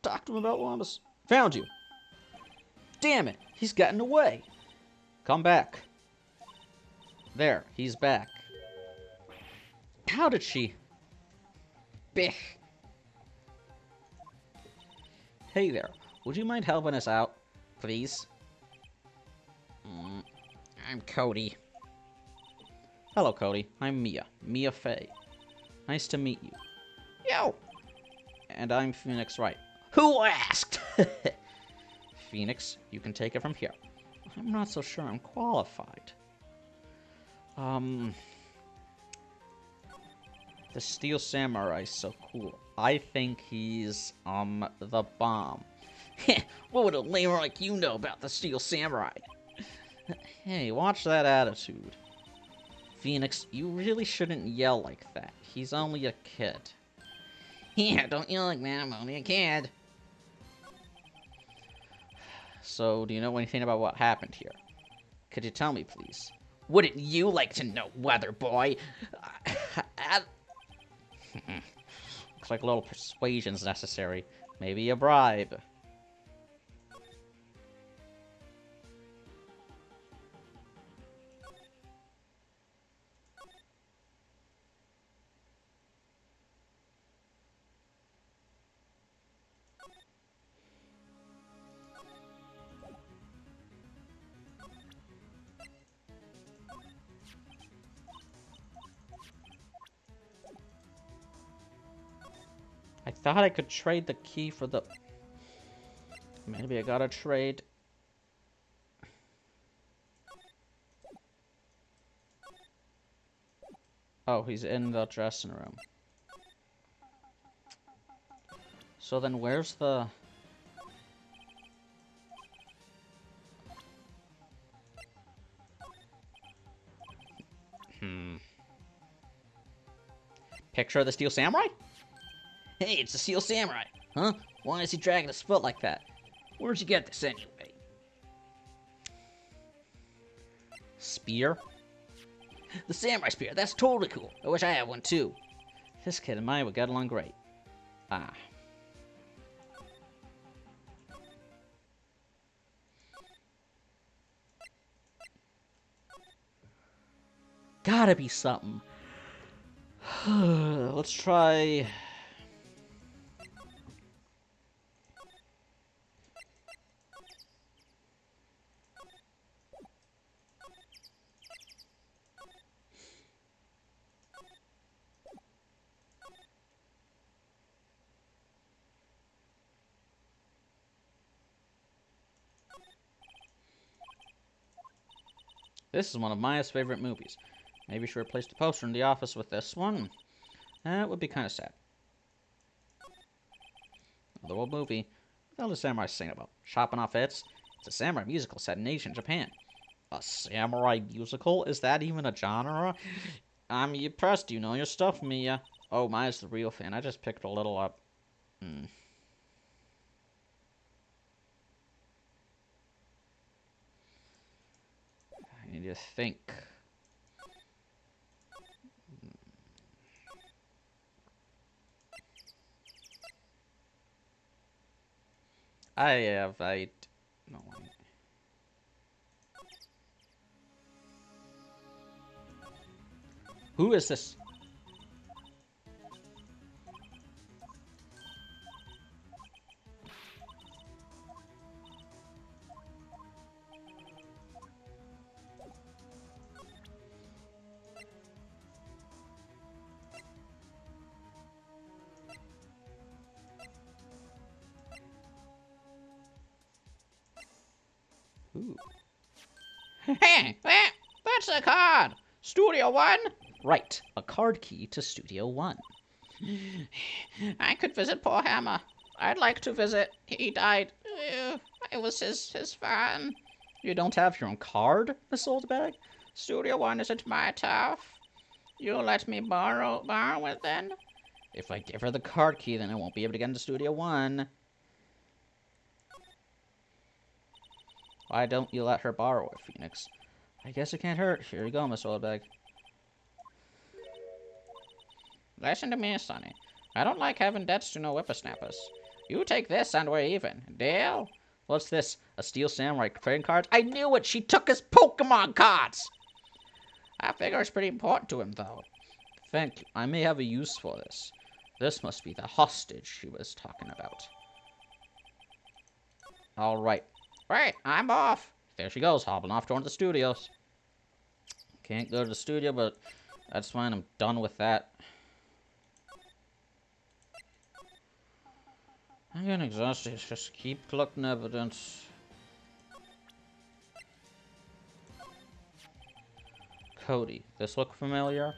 Talk to him about llamas. Found you! Damn it, he's gotten away! Come back. There, he's back. How did she? Biff. Hey there, would you mind helping us out, please?
I'm Cody.
Hello, Cody. I'm Mia. Mia Fey. Nice to meet you.
Yo!
And I'm Phoenix Wright.
Who asked?
Phoenix, you can take it from here. I'm not so sure I'm qualified. The Steel Samurai's so cool. I think he's, the bomb.
What would a lamer like you know about the Steel Samurai?
Hey, watch that attitude. Phoenix, you really shouldn't yell like that. He's only a kid.
Yeah, don't yell like that. I'm only a kid.
So, do you know anything about what happened here? Could you tell me, please?
Wouldn't you like to know, Weather Boy?
Looks like a little persuasion's necessary. Maybe a bribe. thought I could trade the key for the... Maybe I gotta trade... Oh, he's in the dressing room. So then where's the... Picture of the Steel Samurai?
Hey, it's the Steel Samurai. Huh? Why is he dragging his foot like that? Where'd you get this anyway?
Spear?
The Samurai Spear. That's totally cool. I wish I had one too.
This kid and I would get along great. Ah. Gotta be something. Let's try... This is one of Maya's favorite movies. Maybe she replaced the poster in the office with this one. That would be kind of sad. The old movie. What the samurai sing about? Chopping off heads? It's a samurai musical set in Asia and Japan. A samurai musical? Is that even a genre? I'm impressed. You know your stuff, Mia. Oh, Maya's the real fan. I just picked a little up. I need to think. No, wait. Who is this? Ooh.
Hey, that's a card. Studio One?
Right, a card key to Studio One.
I could visit poor Hammer. I'd like to visit. He died. I was his fan.
You don't have your own card, Miss Oldbag?
Studio One isn't my turf. You'll let me borrow it then?
If I give her the card key, then I won't be able to get into Studio One. Why don't you let her borrow it, Phoenix? I guess it can't hurt. Here you go, Miss Oldbag.
Listen to me, Sonny. I don't like having debts to no whippersnappers. You take this and we're even. Deal?
What's this? A Steel Samurai trading card?
I knew it! She took his Pokemon cards! I figure it's pretty important to him, though.
Thank you. I may have a use for this. This must be the hostage she was talking about. Alright.
Right, I'm off.
There she goes, hobbling off toward the studios. Can't go to the studio, but that's fine. I'm done with that. I'm getting exhausted. Just keep collecting evidence. Cody, this look familiar?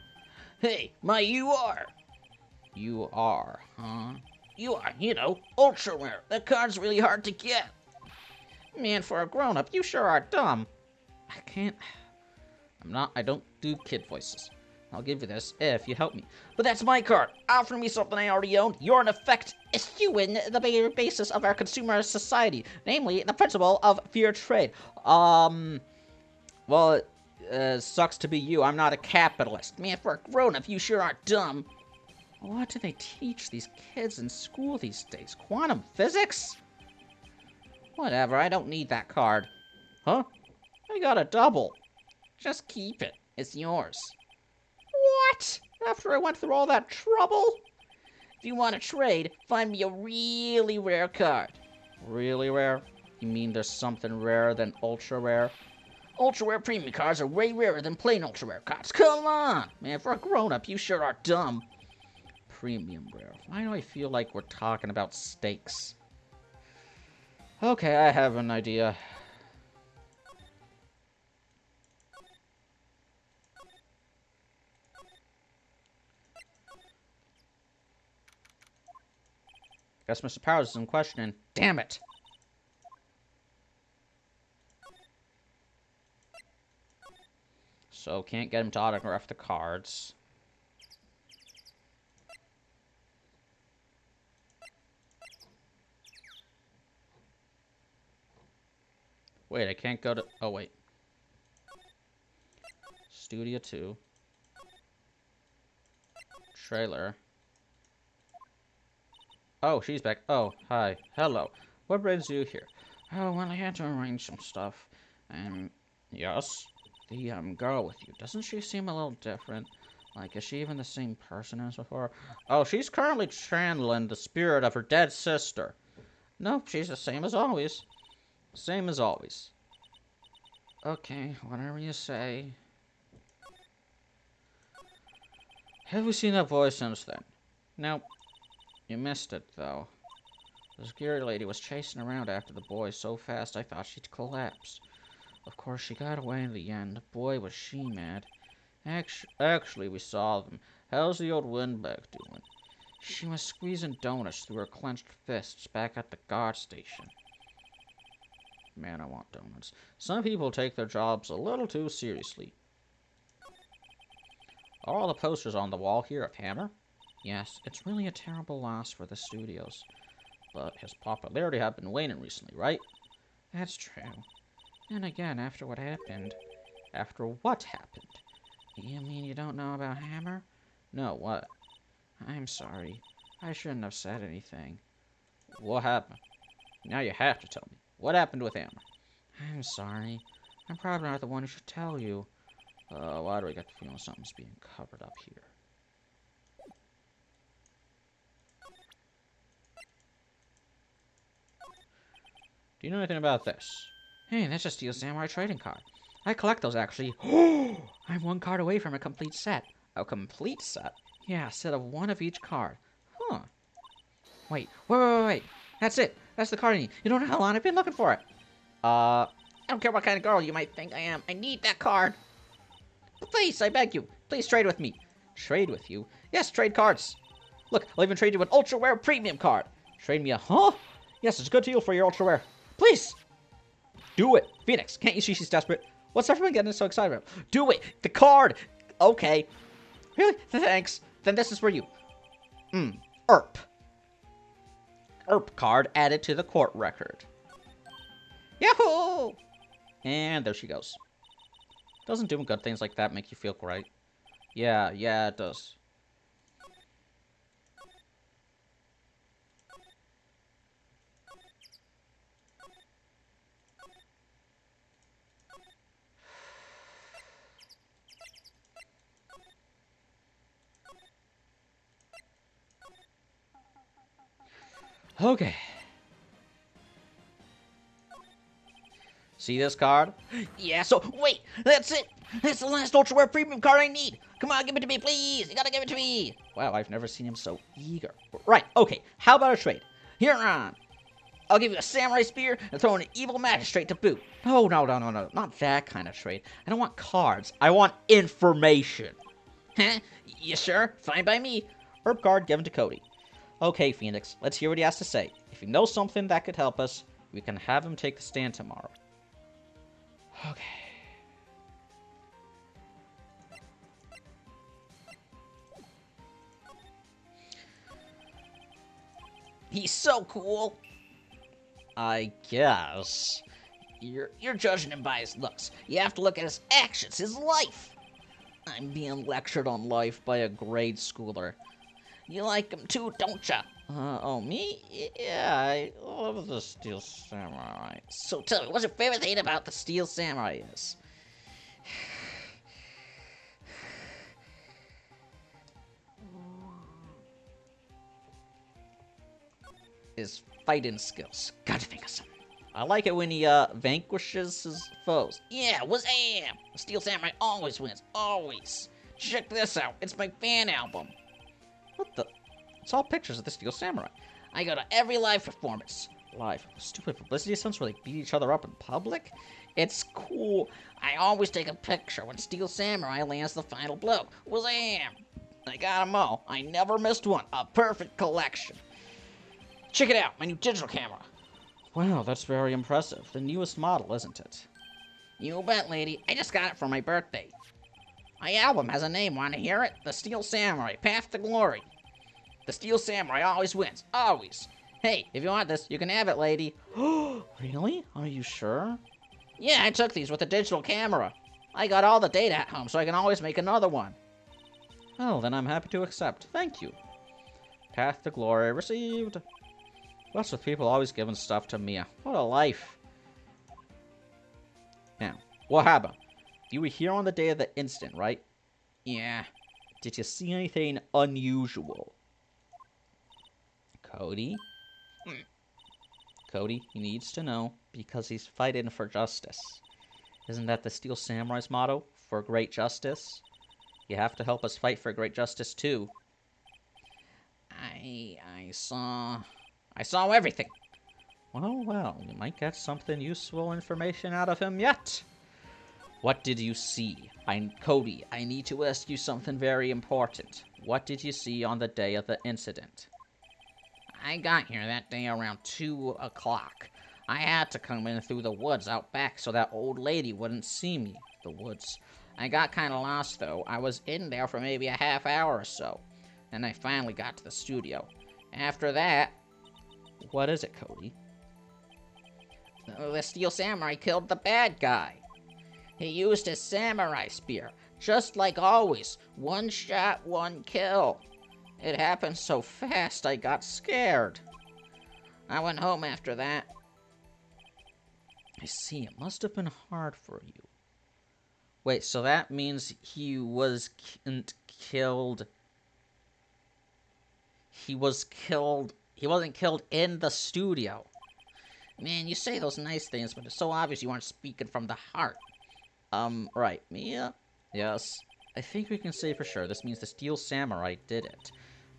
Hey, you are.
You are, huh?
You are, ultra rare. That card's really hard to get.
Man, for a grown-up, you sure are dumb.
I can't... I don't do kid voices. I'll give you this if you help me.
But that's my card. Offer me something I already own. You're in effect
eschewing the basis of our consumer society, namely the principle of fair trade.
Well, it sucks to be you. I'm not a capitalist.
Man, for a grown-up, you sure are dumb.
What do they teach these kids in school these days? Quantum physics?
Whatever, I don't need that card.
Huh? I got a double.
Just keep it. It's yours. What? After I went through all that trouble? If you want to trade, find me a really rare card.
Really rare? You mean there's something rarer than ultra rare?
Ultra rare premium cards are way rarer than plain ultra rare cards. Come on! Man, for a grown-up, you sure are dumb.
premium rare. Why do I feel like we're talking about steaks? Okay, I have an idea. Guess Mr. Powers isn't questioning. Damn it! So, can't get him to autograph the cards. Wait, I can't go to... Oh, wait. Studio 2. Trailer. Oh, she's back. Oh, hi. Hello. What brings you here? Oh, well, I had to arrange some stuff. Yes? The, girl with you. Doesn't she seem a little different? Like, is she even the same person as before? Oh, she's currently channeling the spirit of her dead sister. Nope, she's the same as always. Same as always. Okay, whatever you say. Have we seen that voice since then? Nope. You missed it, though. The scary lady was chasing around after the boy so fast I thought she'd collapse. Of course, she got away in the end. Boy, was she mad. Actually, we saw them. How's the old windbag doing? She was squeezing donuts through her clenched fists back at the guard station. Man, I want donuts. Some people take their jobs a little too seriously. Are all the posters on the wall here of Hammer? Yes, it's really a terrible loss for the studios. But his popularity has been waning recently, right? That's true. And again, after what happened. After what happened? You mean you don't know about Hammer? No, what? I'm sorry. I shouldn't have said anything. What happened? Now you have to tell me. What happened with Hammer? I'm sorry. I'm probably not the one who should tell you. Why do I get the feeling something's being covered up here? Do you know anything about this? Hey, that's a Steel Samurai trading card. I collect those, actually. I'm one card away from a complete set. A complete set? Yeah, a set of one of each card. Huh. Wait. That's it. That's the card I need. You don't know how long I've been looking for it. I don't care what kind of girl you might think I am. I need that card. Please, I beg you. Please trade with me. Trade with you? Yes, trade cards. Look, I'll even trade you an ultra rare premium card. Trade me a... Huh? Yes, it's a good deal for your ultra rare. Please. Do it. Phoenix, can't you see she's desperate? What's everyone getting so excited about? Do it. The card. Okay. Really? Thanks. Then this is for you. ERP. ERP card added to the court record. Yahoo! And there she goes. Doesn't doing good things like that make you feel great? Yeah, it does. Okay. See this card? Yeah, so, wait, that's it. That's the last ultra rare premium card I need. Come on, give it to me, please. You gotta give it to me. Wow, I've never seen him so eager. Right, okay, how about a trade? Here on. I'll give you a samurai spear and throw in an evil magistrate to boot. No, not that kind of trade. I don't want cards. I want information. Huh? You sure? Fine by me. Herb card given to Cody. Okay, Phoenix, let's hear what he has to say. If he knows something that could help us, we can have him take the stand tomorrow. Okay. He's so cool. I guess. You're judging him by his looks. You have to look at his actions, his life. I'm being lectured on life by a grade schooler. You like him too, don't ya? Oh, me? Yeah, I love the Steel Samurai. So tell me, what's your favorite thing about the Steel Samurai is? His fighting skills. Gotta think of something. I like it when he, vanquishes his foes. Yeah, Wazam! The Steel Samurai always wins. Always. Check this out. It's my fan album. What the? It's all pictures of the Steel Samurai.
I go to every live performance.
Live. Stupid publicity stunts where they beat each other up in public?
It's cool. I always take a picture when Steel Samurai lands the final blow. Wazam! I got 'em all. I never missed one. A perfect collection. Check it out, my new digital camera.
Wow, that's very impressive. The newest model, isn't it?
You bet, lady. I just got it for my birthday. My album has a name. Want to hear it? The Steel Samurai, Path to Glory. The Steel Samurai always wins. Always. Hey, if you want this, you can have it, lady.
Really? Are you sure?
Yeah, I took these with a digital camera. I got all the data at home, so I can always make another one.
Well, then I'm happy to accept. Thank you. Path to Glory received. What's with people always giving stuff to Mia? What a life. Now, what happened? You were here on the day of the incident, right?
Yeah.
Did you see anything unusual? Cody? Cody, he needs to know because he's fighting for justice. Isn't that the Steel Samurai's motto? For great justice? You have to help us fight for great justice too.
I saw everything.
Well, you might get something useful information out of him yet. What did you see? Cody, I need to ask you something very important. What did you see on the day of the incident?
I got here that day around 2 o'clock. I had to come in through the woods out back so that old lady wouldn't see me. The woods. I got kind of lost, though. I was in there for maybe a half hour or so. Then I finally got to the studio. After that...
What is it, Cody?
The Steel Samurai killed the bad guy. He used his samurai spear. Just like always. One shot, one kill. It happened so fast I got scared. I went home after that.
I see. It must have been hard for you. Wait, so that means he wasn't killed... He wasn't killed in the studio.
Man, you say those nice things, but it's so obvious you aren't speaking from the heart.
Right. Mia? Yes. I think we can say for sure this means the Steel Samurai did it.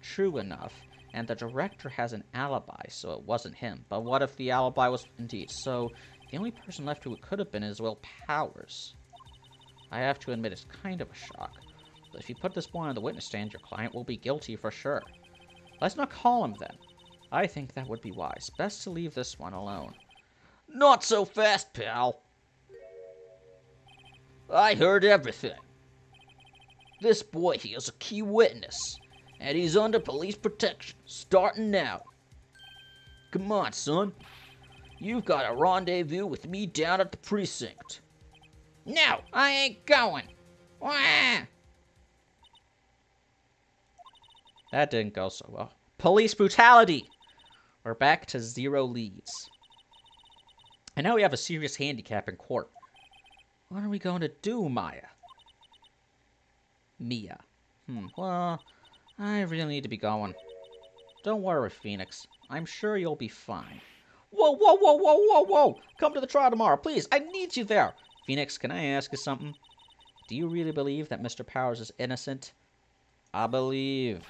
True enough. And the director has an alibi, so it wasn't him. But what if the alibi was indeed? So, the only person left who it could have been is, well, Powers. I have to admit it's kind of a shock. But if you put this boy on the witness stand, your client will be guilty for sure. Let's not call him then. I think that would be wise. Best to leave this one alone.
Not so fast, pal. I heard everything. This boy here is a key witness, and he's under police protection, starting now. Come on, son. You've got a rendezvous with me down at the precinct. No, I ain't going. Wah!
That didn't go so well. Police brutality! We're back to 0 leads. And now we have a serious handicap in court. What are we going to do, Mia? Well, I really need to be going. Don't worry, Phoenix. I'm sure you'll be fine. Whoa! Come to the trial tomorrow, please. I need you there. Phoenix, can I ask you something? Do you really believe that Mr. Powers is innocent? I believe.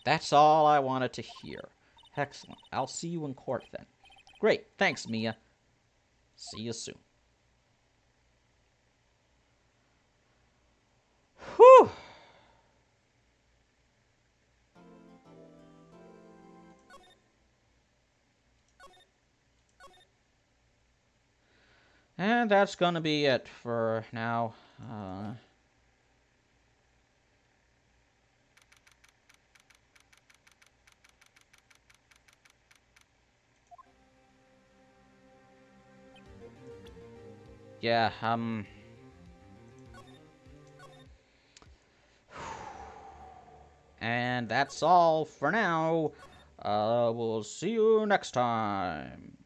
That's all I wanted to hear. Excellent. I'll see you in court then. Great. Thanks, Mia. See you soon. Whew. And that's gonna be it for now. Yeah, and that's all for now. We'll see you next time.